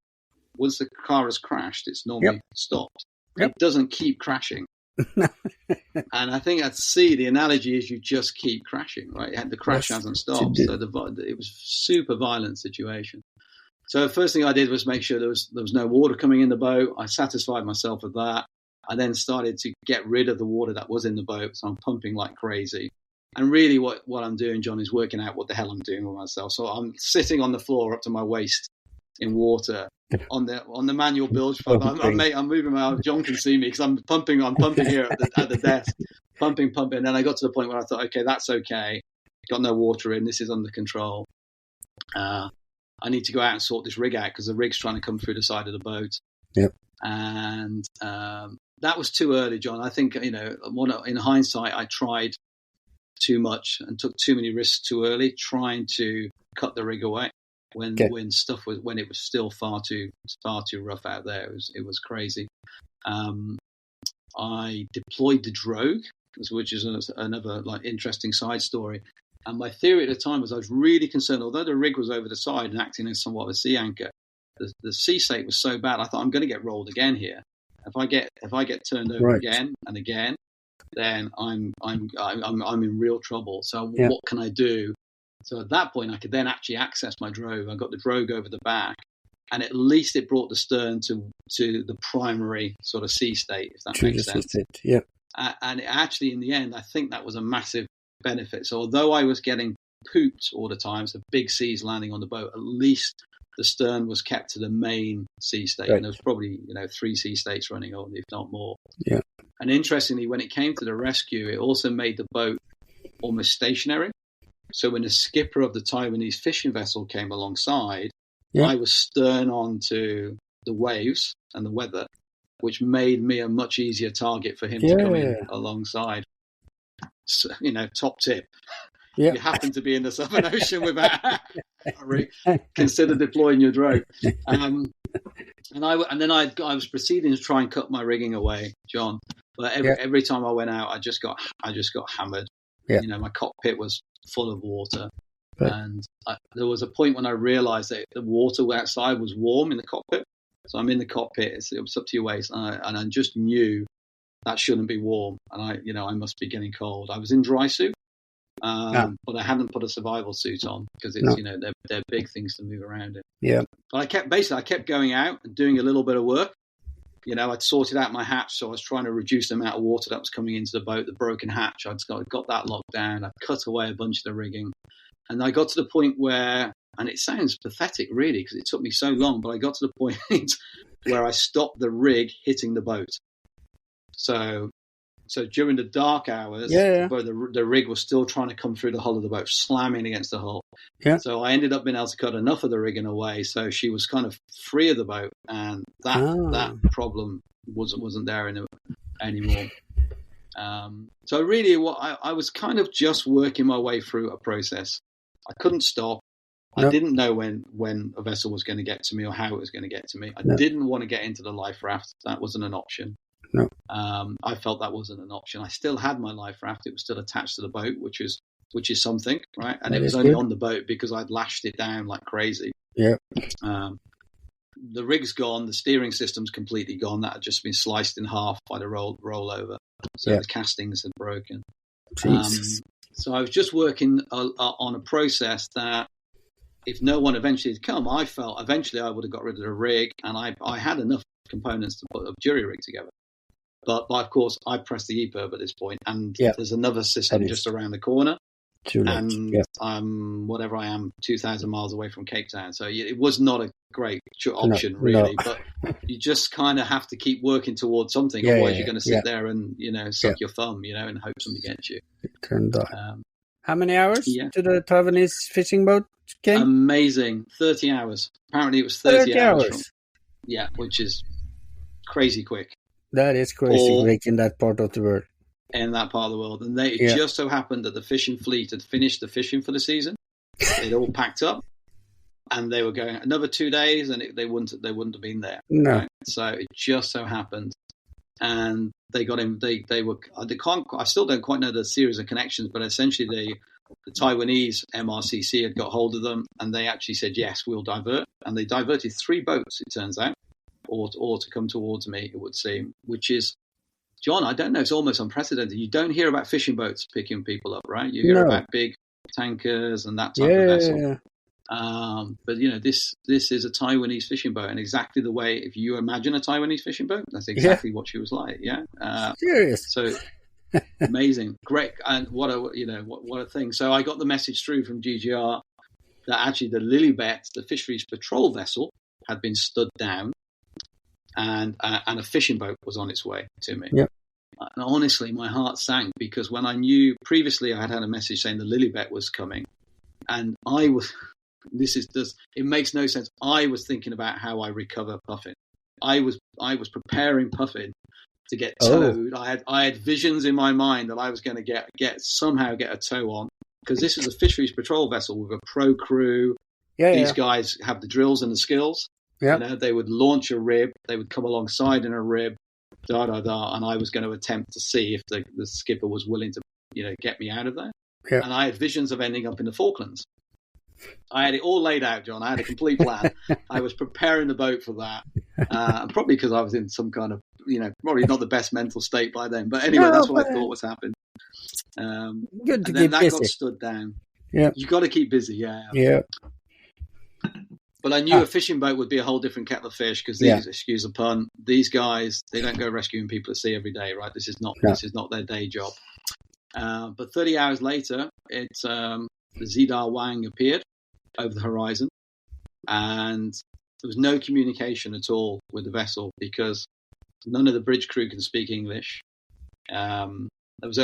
once the car has crashed, it's normally stopped. It doesn't keep crashing. And I think at sea, the analogy is you just keep crashing, right? The crash hasn't stopped. So it was a super violent situation. So the first thing I did was make sure there was no water coming in the boat. I satisfied myself with that. I then started to get rid of the water that was in the boat. So I'm pumping like crazy. And really what I'm doing, John, is working out what the hell I'm doing with myself. So I'm sitting on the floor up to my waist in water on the manual bilge pump. I'm moving my arm. John can see me because I'm pumping here at the desk, pumping. And then I got to the point where I thought, okay, that's okay. Got no water in. This is under control. I need to go out and sort this rig out because the rig's trying to come through the side of the boat. Yep. And that was too early, John. I think, in hindsight, I tried too much and took too many risks too early, trying to cut the rig away when it was still far too rough out there. It was crazy. I deployed the drogue, which is another interesting side story. And my theory at the time was I was really concerned, although the rig was over the side and acting as somewhat of a sea anchor, the sea state was so bad. I thought I'm going to get rolled again here. If I get turned over again and again, then I'm in real trouble. So what can I do? So at that point, I could then actually access my drogue. I got the drogue over the back, and at least it brought the stern to the primary sort of sea state, if that makes sense. Yeah. And actually, in the end, I think that was a massive benefit. So although I was getting pooped all the time, so big seas landing on the boat, at least the stern was kept to the main sea state. Right. And there was probably 3 sea states running on, if not more. Yeah. And interestingly, when it came to the rescue, it also made the boat almost stationary. So when the skipper of the Taiwanese fishing vessel came alongside, I was stern onto the waves and the weather, which made me a much easier target for him to come in alongside. So, top tip. If you happen to be in the Southern Ocean without a rig, consider deploying your drogue. And then I was proceeding to try and cut my rigging away, John. But every time I went out, I just got hammered. Yeah. My cockpit was full of water, and there was a point when I realised that the water outside was warm in the cockpit. So I'm in the cockpit; it was up to your waist, and I just knew that shouldn't be warm, and I must be getting cold. I was in dry suit, but I hadn't put a survival suit on because it's they're big things to move around in. Yeah. But I kept going out and doing a little bit of work. I'd sorted out my hatch, so I was trying to reduce the amount of water that was coming into the boat. The broken hatch, I'd got that locked down. I cut away a bunch of the rigging, and I got to the point where, and it sounds pathetic really because it took me so long, but I got to the point where I stopped the rig hitting the boat. So during the dark hours, the rig was still trying to come through the hull of the boat, slamming against the hull. Yeah. So I ended up being able to cut enough of the rigging away, so she was kind of free of the boat, and that problem wasn't there anymore. So really, I was kind of just working my way through a process. I couldn't stop. I didn't know when a vessel was going to get to me or how it was going to get to me. I didn't want to get into the life raft. That wasn't an option. No. I felt that wasn't an option. I still had my life raft. It was still attached to the boat, which is something, right? And it was only on the boat because I'd lashed it down like crazy. Yeah. The rig's gone. The steering system's completely gone. That had just been sliced in half by the rollover. So the castings had broken. So I was just working on a process that if no one eventually had come, I felt eventually I would have got rid of the rig, and I had enough components to put a jury rig together. But of course, I pressed the EPIRB at this point, and there's another system just around the corner. Too late. And I'm, whatever I am, 2,000 miles away from Cape Town. So it was not a great option, really. But you just kind of have to keep working towards something. Otherwise, you're going to sit there and, suck your thumb, and hope something gets you. It turned out. How many hours to the Taiwanese fishing boat came? Amazing. 30 hours. Apparently, it was 30 hours. Which is crazy quick. That is crazy quick in that part of the world. In that part of the world. And it just so happened that the fishing fleet had finished the fishing for the season. They'd all packed up, and they were going another 2 days, and they wouldn't have been there. No. Right? So it just so happened. And they got him. I still don't quite know the series of connections, but essentially the Taiwanese MRCC had got hold of them, and they actually said, yes, we'll divert. And they diverted 3 boats, it turns out, or to come towards me, it would seem, which is, John, I don't know, it's almost unprecedented. You don't hear about fishing boats picking people up, right? You hear about big tankers and that type of vessel. Yeah. But, this is a Taiwanese fishing boat, and exactly the way, if you imagine a Taiwanese fishing boat, that's exactly what she was like, Serious. So amazing. Great. And what a thing. So I got the message through from GGR that actually the Lilybet, the fisheries patrol vessel, had been stood down, and a fishing boat was on its way to me. Yep. And honestly, my heart sank, because when I knew previously I had a message saying the Lilybet was coming, and I was, it makes no sense. I was thinking about how I recover Puffin. I was preparing Puffin to get towed. I had visions in my mind that I was going to somehow get a tow on, because this is a fisheries patrol vessel with a pro crew. These guys have the drills and the skills. They would launch a rib, they would come alongside in a rib, and I was going to attempt to see if the skipper was willing to, get me out of there. And I had visions of ending up in the Falklands. I had it all laid out, John. I had a complete plan. I was preparing the boat for that, probably because I was in some kind of, probably not the best mental state by then. But anyway, that's what I thought was happening. Good to and then keep that busy. got stood down. Yeah, you got to keep busy. Yeah. But I knew a fishing boat would be a whole different kettle of fish, because excuse the pun, these guys, they don't go rescuing people at sea every day, right? This is not their day job. But 30 hours later, the Zidar Wang appeared over the horizon, and there was no communication at all with the vessel, because none of the bridge crew can speak English. There was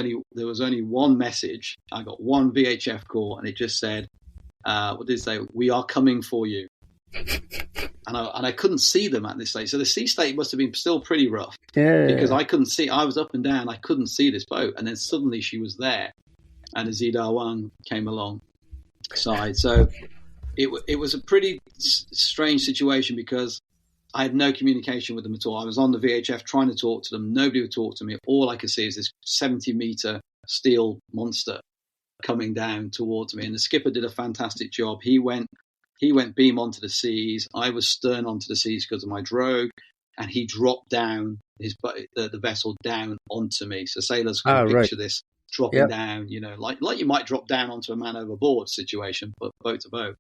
only one message. I got one VHF call, and it just said, what did it say? We are coming for you. And I couldn't see them at this stage. So the sea state must have been still pretty rough. Because I couldn't see. I was up and down. I couldn't see this boat. And then suddenly she was there. And the Zidar Wang came alongside. So it was a pretty strange situation, because I had no communication with them at all. I was on the VHF trying to talk to them. Nobody would talk to me. All I could see is this 70-meter steel monster coming down towards me. And the skipper did a fantastic job. He went beam onto the seas. I was stern onto the seas because of my drogue, and he dropped down the vessel down onto me. So sailors can picture this dropping down, like you might drop down onto a man overboard situation, but boat to boat.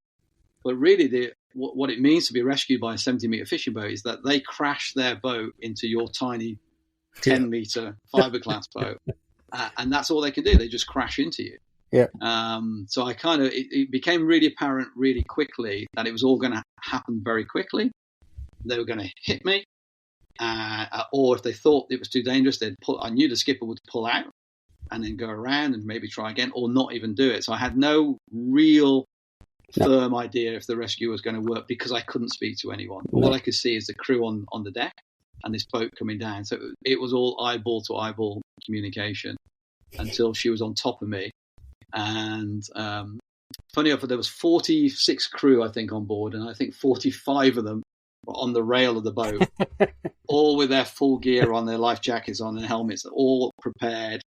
But really, what it means to be rescued by a 70-meter fishing boat is that they crash their boat into your tiny 10-meter fiberglass boat, and that's all they can do. They just crash into you. Yeah. So I it became really apparent really quickly that it was all going to happen very quickly. They were going to hit me, or if they thought it was too dangerous, I knew the skipper would pull out and then go around and maybe try again, or not even do it. So I had no real firm idea if the rescue was going to work, because I couldn't speak to anyone. All I could see is the crew on the deck and this boat coming down. So it was all eyeball to eyeball communication until she was on top of me. And funny enough, there was 46 crew, I think, on board, and I think 45 of them were on the rail of the boat, all with their full gear on, their life jackets on, their helmets, all prepared,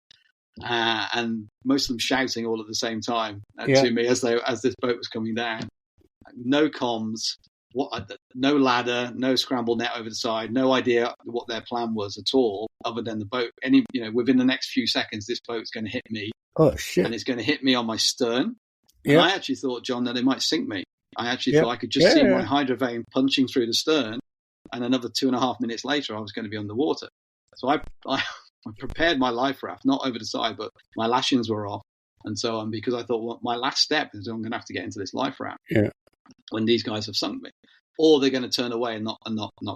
and most of them shouting all at the same time to me as this boat was coming down. No comms, no ladder, no scramble net over the side, no idea what their plan was at all, other than the boat. Within the next few seconds, this boat's going to hit me. Oh, shit. And it's going to hit me on my stern. Yeah. And I actually thought, John, that they might sink me. I actually thought I could just see my hydrovane punching through the stern, and another 2.5 minutes later, I was going to be underwater. So I prepared my life raft, not over the side, but my lashings were off and so on, because I thought, well, my last step is I'm going to have to get into this life raft when these guys have sunk me, or they're going to turn away and not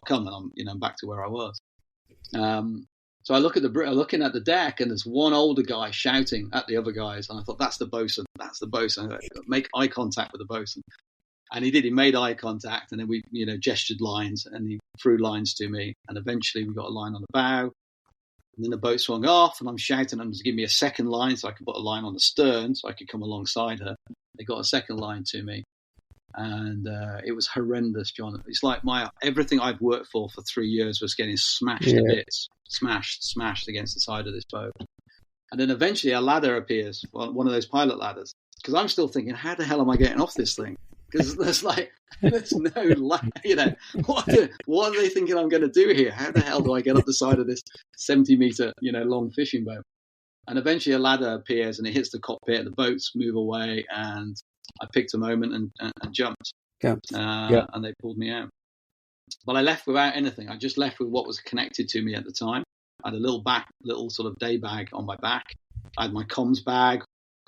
come, and I'm back to where I was. So I look at looking at the deck, and there's one older guy shouting at the other guys, and I thought, that's the bosun. Make eye contact with the bosun. And he did. He made eye contact, and then we, gestured lines, and he threw lines to me, and eventually we got a line on the bow, and then the boat swung off, and I'm shouting them to give me a second line so I could put a line on the stern so I could come alongside her. They got a second line to me, and it was horrendous, John. It's like everything I'd worked for 3 years was getting smashed to bits, smashed against the side of this boat. And then eventually a ladder appears, one of those pilot ladders, because I'm still thinking, how the hell am I getting off this thing? Because there's no light, what are they thinking I'm going to do here? How the hell do I get up the side of this 70-meter, long fishing boat? And eventually a ladder appears, and it hits the cockpit, the boats move away, and I picked a moment and jumped. And they pulled me out. But I left without anything. I just left with what was connected to me at the time. I had a little sort of day bag on my back. I had my comms bag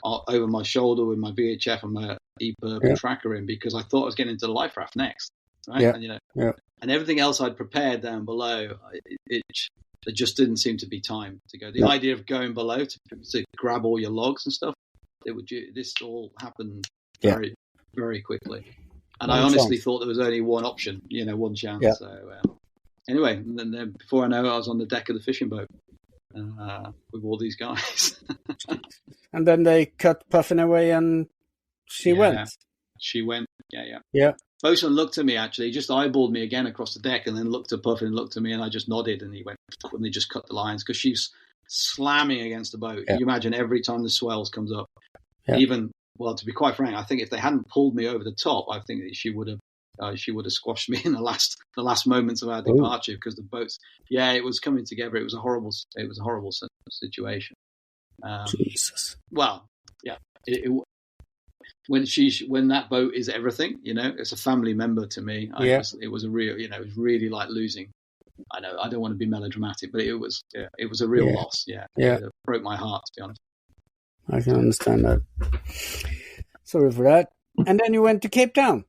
over my shoulder with my VHF and my EPIRB tracker in, because I thought I was getting into the life raft next, right? And everything else I'd prepared down below, it just didn't seem to be time to go. The idea of going below to grab all your logs and stuff, this all happened very, very quickly. And I honestly thought there was only one option, one chance. Yeah. So anyway, and then before I know it, I was on the deck of the fishing boat with all these guys. And then they cut Puffin away, and she went. She went. Yeah. Bosun looked at me, actually, just eyeballed me again across the deck, and then looked at Puffin and looked at me, and I just nodded, and he went, and they just cut the lines, because she's slamming against the boat. Yeah. You imagine every time the swells comes up, well, to be quite frank, I think if they hadn't pulled me over the top, I think that she would have squashed me in the last moments of our departure, because the boats, it was coming together. It was a horrible situation. Jesus. Well, yeah. When that boat is everything, it's a family member to me. It was a real, it was really like losing. I know I don't want to be melodramatic, but it was a real loss. Yeah. It broke my heart, to be honest. I can understand that. Sorry for that. And then you went to Cape Town.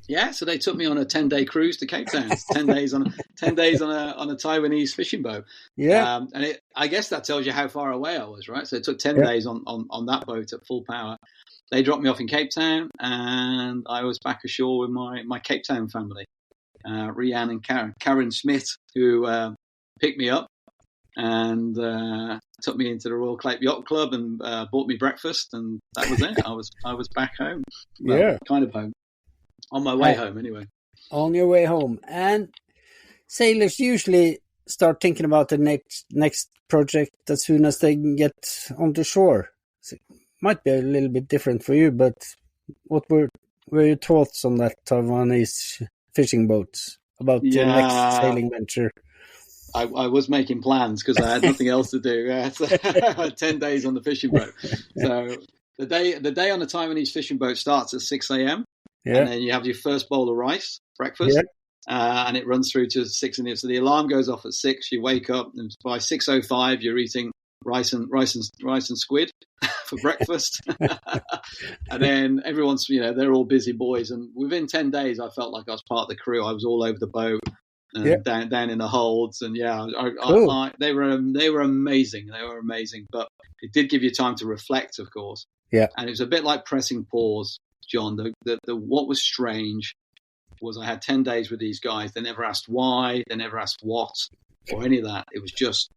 Yeah, so they took me on a 10-day cruise to Cape Town. 10 days on a Taiwanese fishing boat. Yeah, and I guess that tells you how far away I was, right? So it took 10 days on that boat at full power. They dropped me off in Cape Town, and I was back ashore with my Cape Town family, Rianne and Karen Smith, who picked me up and took me into the Royal Cape Yacht Club and bought me breakfast, and that was it. I was back home. Well, kind of home. On my way home, anyway. On your way home. And sailors usually start thinking about the next project as soon as they get onto shore. So it might be a little bit different for you, but what were your thoughts on that Taiwanese fishing boats about your next sailing venture? I was making plans because I had nothing else to do. So I had 10 days on the fishing boat. So the day on the Taiwanese fishing boat starts at 6 a.m. Yeah. And then you have your first bowl of rice, breakfast, and it runs through to 6 a.m. So the alarm goes off at 6. You wake up, and by 6:05, you're eating rice and squid for breakfast. And then everyone's, they're all busy boys. And within 10 days, I felt like I was part of the crew. I was all over the boat, down in the holds, and they were amazing. They were amazing, but it did give you time to reflect, of course. Yeah, and it was a bit like pressing pause. John, what was strange was I had 10 days with these guys. They never asked why, they never asked what, or any of that. It was just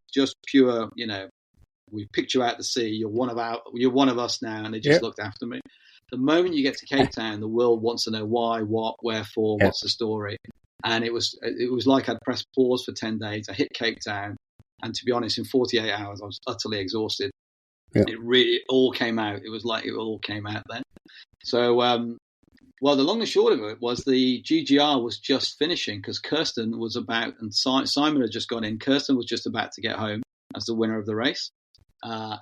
pure, we picked you out to sea. You're one of us now, and they just looked after me. The moment you get to Cape Town, the world wants to know why, what, wherefore, what's the story. And it was like I'd pressed pause for 10 days. I hit Cape Town, and to be honest, in 48 hours, I was utterly exhausted. Yeah. It all came out. It was like it all came out then. So, the long and short of it was the GGR was just finishing because Kirsten was about, and Simon had just gone in. Kirsten was just about to get home as the winner of the race.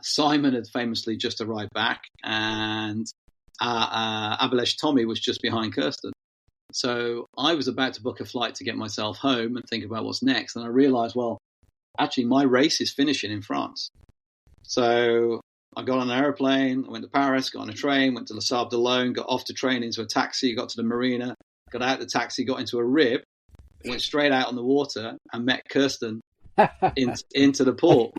Simon had famously just arrived back, and Abelesh Tommy was just behind Kirsten. So I was about to book a flight to get myself home and think about what's next. And I realized, well, actually, my race is finishing in France. So I got on an aeroplane, I went to Paris, got on a train, went to Le Sable d'Olonne, got off the train into a taxi, got to the marina, got out the taxi, got into a rib, went straight out on the water and met Kirsten into the port.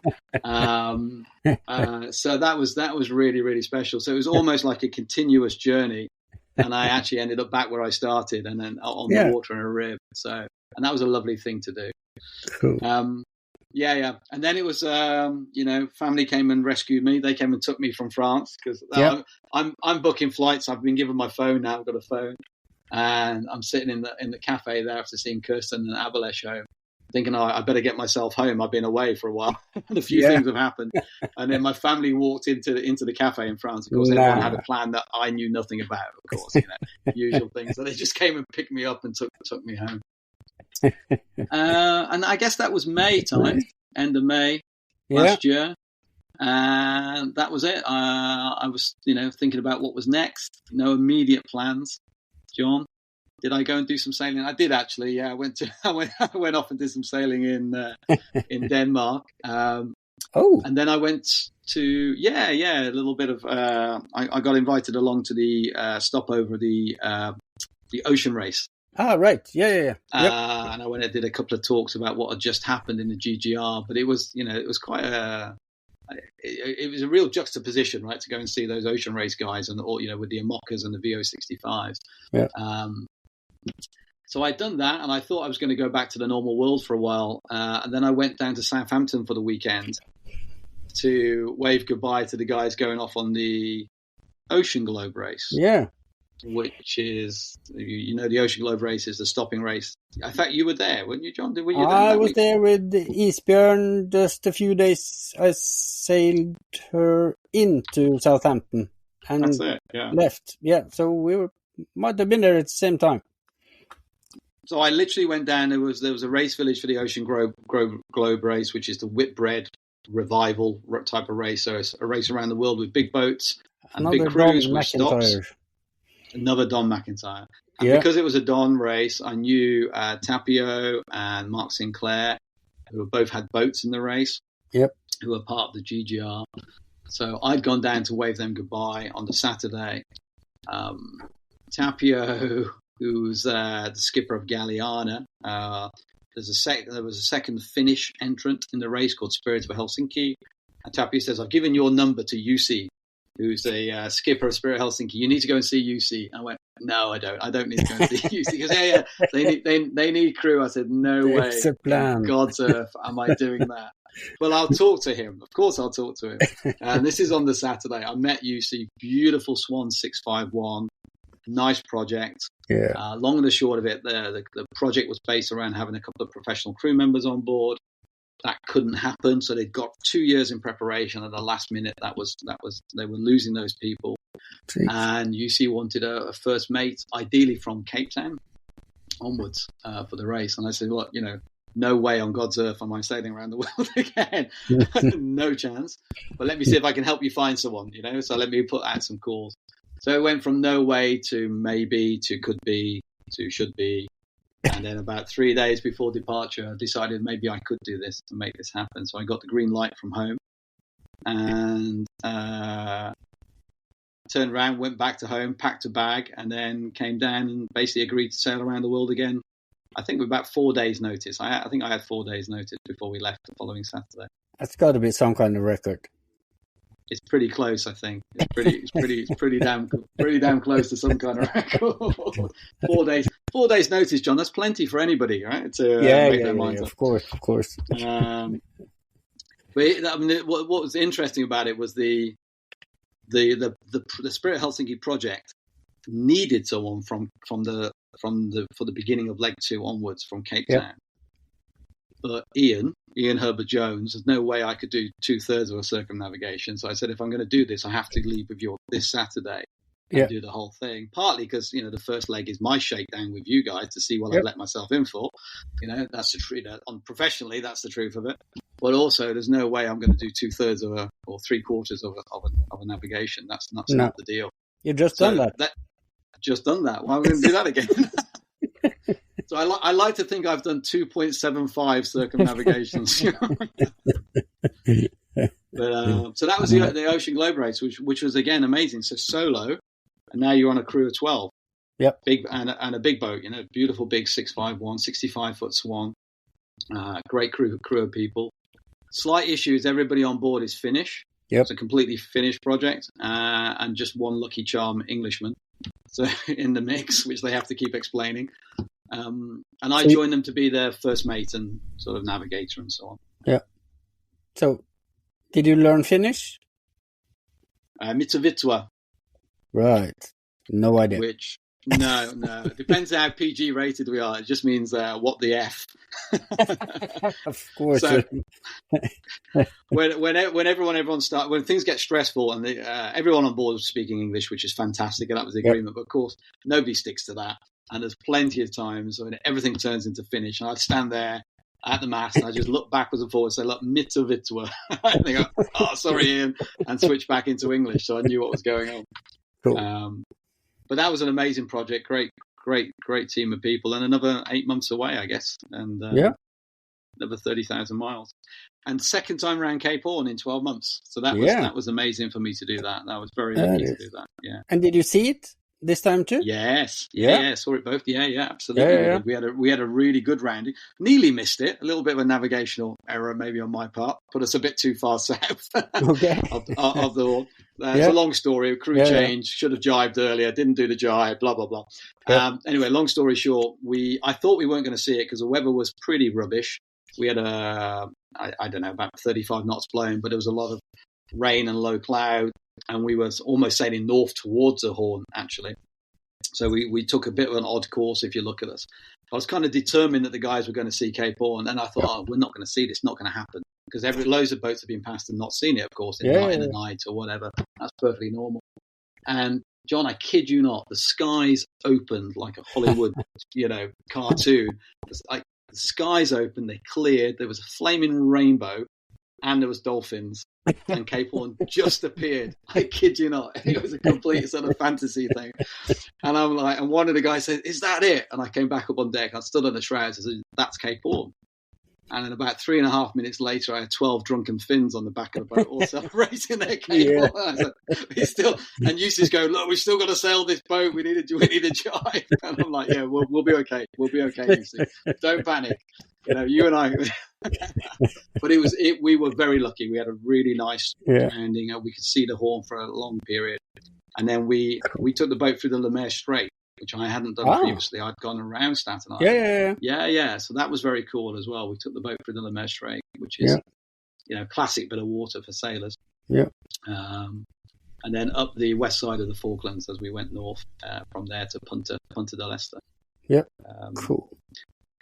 So that was really, really special. So it was almost like a continuous journey. And I actually ended up back where I started and then on the water in a rib. So, and that was a lovely thing to do. Cool. Yeah. And then it was, family came and rescued me. They came and took me from France because I'm booking flights. I've been given my phone now. I've got a phone, and I'm sitting in the cafe there after seeing Kirsten and Abelesh home, thinking, I better get myself home. I've been away for a while, and a few things have happened. And then my family walked into the cafe in France. Of course, everyone had a plan that I knew nothing about. Of course, usual things. So they just came and picked me up and took me home. And I guess that was May time, end of May last year, and that was it. I was, thinking about what was next. No immediate plans. John, did I go and do some sailing? I did actually. Yeah, I went off and did some sailing in Denmark. And then I went to a little bit of. I got invited along to the stopover the ocean race. Ah, right. Yeah. And I went and did a couple of talks about what had just happened in the GGR. But it was, it was quite it was a real juxtaposition, right, to go and see those ocean race guys and with the Amokas and the VO65s. Yeah. So I'd done that, and I thought I was going to go back to the normal world for a while. And then I went down to Southampton for the weekend to wave goodbye to the guys going off on the Ocean Globe race. Yeah. Which is, the Ocean Globe race is the stopping race. In fact, you were there, weren't you, John? Were you there I was there with Isbjørn just a few days. I sailed her into Southampton and That's it, yeah. left. Yeah, so we might have been there at the same time. So I literally went down. There was a race village for the Ocean Globe race, which is the Whitbread revival type of race. So it's a race around the world with big boats and Another big crews Don with stops. McIntyre. Another Don McIntyre. And because it was a Don race, I knew Tapio and Mark Sinclair, who both had boats in the race, who were part of the GGR. So I'd gone down to wave them goodbye on the Saturday. Tapio, who's the skipper of Galliana, there was a second Finnish entrant in the race called Spirit of Helsinki. And Tapio says, I've given your number to UC, who's a skipper of Spirit Helsinki. You need to go and see UC. And I went, no, I don't. I don't need to go and see UC. Because they need crew. I said, no way. It's a plan. God's earth, am I doing that? Well, I'll talk to him. Of course, I'll talk to him. And this is on the Saturday. I met UC. Beautiful Swan 651. Nice project. Yeah. Long and the short of it, the project was based around having a couple of professional crew members on board. That couldn't happen, so they'd got 2 years in preparation. At the last minute, they were losing those people. Jeez. And UC wanted a first mate, ideally from Cape Town onwards, for the race. And I said, look, no way on God's earth am I sailing around the world again. No chance. But let me see if I can help you find someone. So let me put out some calls. So it went from no way to maybe to could be to should be. And then about 3 days before departure, I decided maybe I could do this to make this happen. So I got the green light from home and turned around, went back to home, packed a bag, and then came down and basically agreed to sail around the world again. I think with about 4 days' notice. I think I had 4 days' notice before we left the following Saturday. That's got to be some kind of record. It's pretty close, I think. It's pretty damn close to some kind of record. 4 days. 4 days notice, John. That's plenty for anybody, right? To make their minds up. Of course. But what was interesting about it was the Spirit Helsinki project needed someone for the beginning of leg 2 onwards from Cape Town. But Ian Herbert-Jones, there's no way I could do 2/3 of a circumnavigation. So I said, if I'm going to do this, I have to leave with you this Saturday and do the whole thing. Partly because, the first leg is my shakedown with you guys to see what I let myself in for. That's the truth. Professionally, that's the truth of it. But also, there's no way I'm going to do 2/3 or 3/4 of a navigation. That's not the deal. You just done that. Just done that. Well, I'm going to do that again. So I like to think I've done 2.75 circumnavigations. But so that was the Ocean Globe race, which was again amazing. So solo, and now you're on a crew of 12. Yep. Big and a big boat, beautiful big 651, 65-foot Swan. Great crew of people. Slight issues, everybody on board is Finnish. Yep. It's a completely Finnish project, and just one lucky charm Englishman. So in the mix, which they have to keep explaining. And I joined them to be their first mate and sort of navigator and so on. Yeah. So, did you learn Finnish? Mitavitwa. Right. No idea. Which, no. It depends how PG rated we are. It just means what the F. Of course. So, when things get stressful and everyone on board was speaking English, which is fantastic, and that was the agreement. But of course, nobody sticks to that. And there's plenty of times when everything turns into Finnish, and I'd stand there at the mast and I just look backwards and forwards and say, "Look, mitavitwa." And they go, "Oh, sorry, Ian," and switch back into English, so I knew what was going on. Cool. But that was an amazing project. Great team of people, and another 8 months away, I guess, and another 30,000 miles, and second time around Cape Horn in 12 months. So that was amazing for me to do that. That was very lucky to do that. Yeah. And did you see it this time too? Yes. Yeah. Saw it both. Yeah, absolutely. Yeah. We had a really good rounding. Nearly missed it. A little bit of a navigational error maybe on my part. Put us a bit too far south of the Horn. It's a long story. Crew change. Should have jibed earlier. Didn't do the jibe. Blah blah blah. Yeah. Anyway, long story short, I thought we weren't going to see it because the weather was pretty rubbish. We had I don't know, about 35 knots blowing, but there was a lot of rain and low cloud. And we were almost sailing north towards the Horn, actually. So we took a bit of an odd course, if you look at us. I was kind of determined that the guys were going to see Cape Horn. And I thought, we're not going to see this, not going to happen. Because loads of boats have been past and not seen it, of course, in the night or whatever. That's perfectly normal. And, John, I kid you not, the skies opened like a Hollywood, cartoon. The skies opened, they cleared, there was a flaming rainbow, and there was dolphins. And Cape Horn just appeared. I kid you not. It was a complete sort of fantasy thing. And I'm like, and one of the guys said, "Is that it?" And I came back up on deck. I stood on the shrouds and said, "That's Cape Horn." And then about 3.5 minutes later, I had 12 drunken Finns on the back of the boat all celebrating their Cape Horn. I said, and Eustace go, "Look, we've still got to sail this boat. We need a jibe." And I'm like, "Yeah, we'll be okay. We'll be okay, Eustace. Don't panic. You and I." But we were very lucky. We had a really nice landing. We could see the Horn for a long period. And then we took the boat through the Lemaire Strait, which I hadn't done previously. I'd gone around Staten Island. Yeah. So that was very cool as well. We took the boat through the Lemaire Strait, which is, classic bit of water for sailors. Yeah. And then up the west side of the Falklands as we went north from there to Punta del Este. Yep. Cool.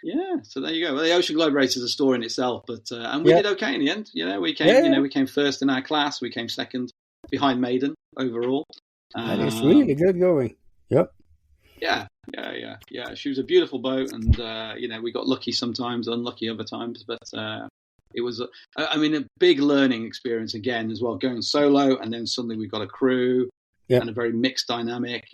Yeah, so there you go. Well, the Ocean Globe race is a story in itself, but and we did okay in the end. We came, we came first in our class. We came second behind Maiden overall. That is really good going. Yep. Yeah. She was a beautiful boat, and we got lucky sometimes, unlucky other times, but it was, a big learning experience again as well. Going solo, and then suddenly we got a crew and a very mixed dynamic.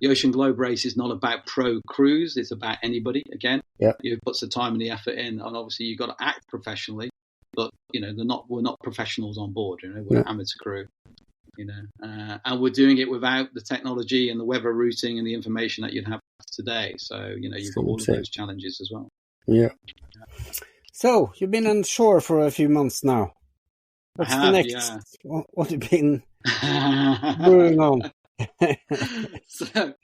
The Ocean Globe race is not about pro crews; it's about anybody. Again, who puts the time and the effort in, and obviously you've got to act professionally. But we're not professionals on board. We're an amateur crew. And we're doing it without the technology and the weather routing and the information that you'd have today. So you've got all of those challenges as well. Yeah. So you've been on shore for a few months now. What's the next? Yeah. What have you been brewing on? So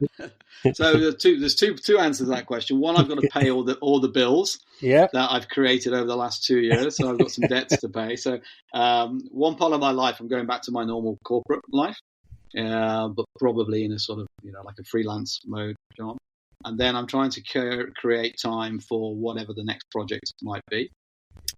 there's two answers to that question. One, I've got to pay all the bills that I've created over the last 2 years, so I've got some debts to pay. So one part of my life, I'm going back to my normal corporate life, but probably in a sort of like a freelance mode, John. And then I'm trying to create time for whatever the next project might be.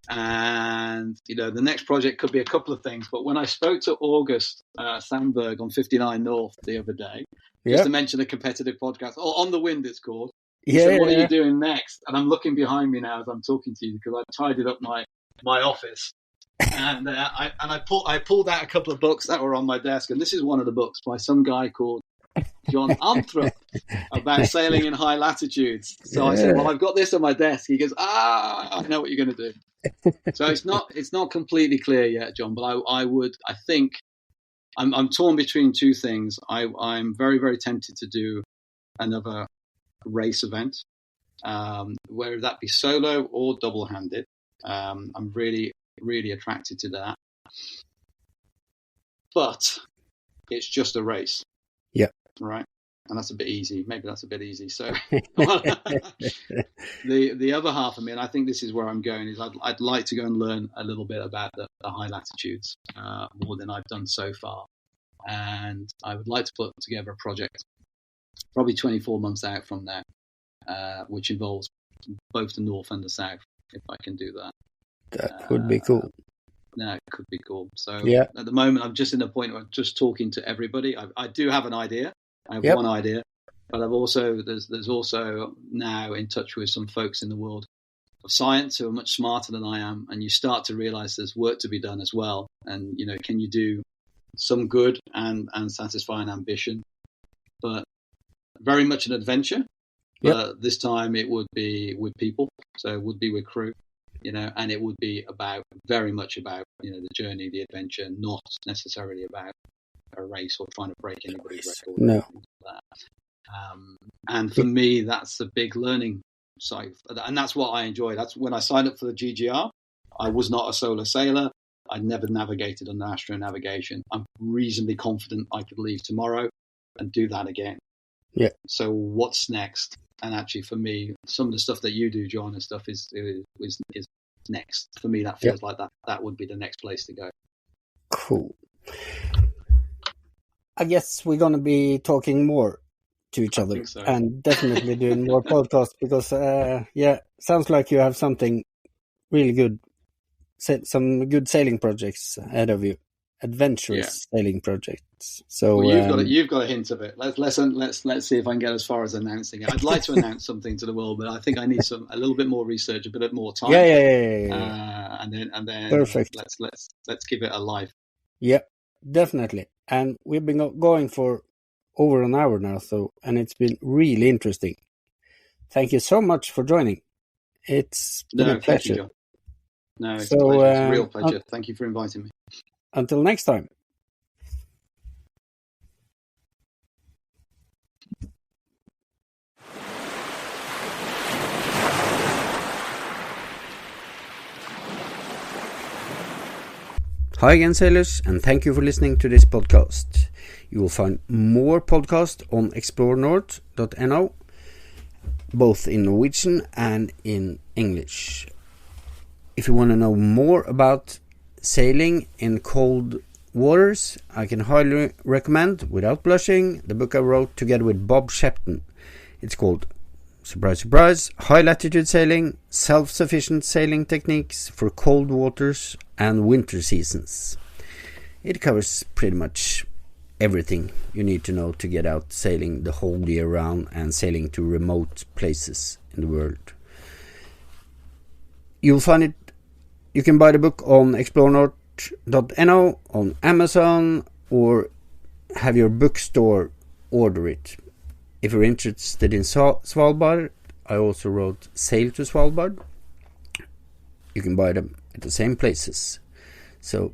And the next project could be a couple of things, but when I spoke to August Sandberg on 59 North the other day, just to mention a competitive podcast, On the Wind it's called, he said, "What are you doing next?" And I'm looking behind me now as I'm talking to you, because I tidied up my office, and I pulled out a couple of books that were on my desk, and this is one of the books by some guy called John Amthrup, about sailing in high latitudes. So I said, well, I've got this on my desk. He goes, I know what you're going to do. So it's not completely clear yet, John, but I think I'm torn between two things. I'm very, very tempted to do another race event, whether that be solo or double-handed. I'm really, really attracted to that. But it's just a race. Yeah. Right. And that's a bit easy. Maybe that's a bit easy. So the other half of me, and I think this is where I'm going, is I'd like to go and learn a little bit about the high latitudes, more than I've done so far. And I would like to put together a project, probably 24 months out from now, which involves both the north and the south, if I can do that. That would be cool. No, it could be cool. So yeah. At the moment, I'm just in a point where I'm just talking to everybody. I do have an idea. I have one idea, but there's also now in touch with some folks in the world of science who are much smarter than I am, and you start to realize there's work to be done as well. And can you do some good and satisfying ambition, but very much an adventure. But this time it would be with people, so it would be with crew. And it would be very much about, the journey, the adventure, not necessarily about a race or trying to break anybody's record. No. And for me, that's a big learning side. And that's what I enjoy. That's when I signed up for the GGR. I was not a solo sailor. I'd never navigated under astro navigation. I'm reasonably confident I could leave tomorrow and do that again. Yeah. So what's next? And actually, for me, some of the stuff that you do, John, and stuff is next. For me, that feels like that would be the next place to go. Cool. I guess we're going to be talking more to each other and definitely doing more podcasts because, sounds like you have something really good, some good sailing projects ahead of you. Adventurous sailing projects. So you've got a hint of it. Let's see if I can get as far as announcing it. I'd like to announce something to the world, but I think I need a little bit more research, a bit more time. Yeah. And then perfect. Let's give it a life. Yeah, definitely. And we've been going for over an hour now, and it's been really interesting. Thank you so much for joining. It's been a pleasure. Thank you, John. No, it's a pleasure. It's a real pleasure. Thank you for inviting me. Until next time. Hi again, sailors, and thank you for listening to this podcast. You will find more podcasts on explorenorth.no, both in Norwegian and in English. If you want to know more about sailing in cold waters, I can highly recommend, without blushing, the book I wrote together with Bob Shepton. It's called, surprise, surprise, High Latitude Sailing, Self-Sufficient Sailing Techniques for Cold Waters and Winter Seasons. It covers pretty much everything you need to know to get out sailing the whole year round and sailing to remote places in the world. You'll find it. You can buy the book on explorenorth.no, on Amazon, or have your bookstore order it. If you're interested in Svalbard, I also wrote Sail to Svalbard. You can buy them at the same places. So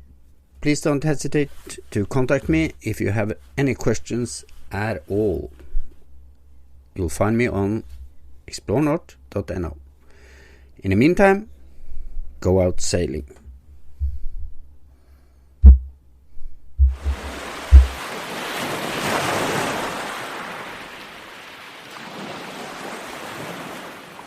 please don't hesitate to contact me if you have any questions at all. You'll find me on explorenorth.no. In the meantime, go out sailing.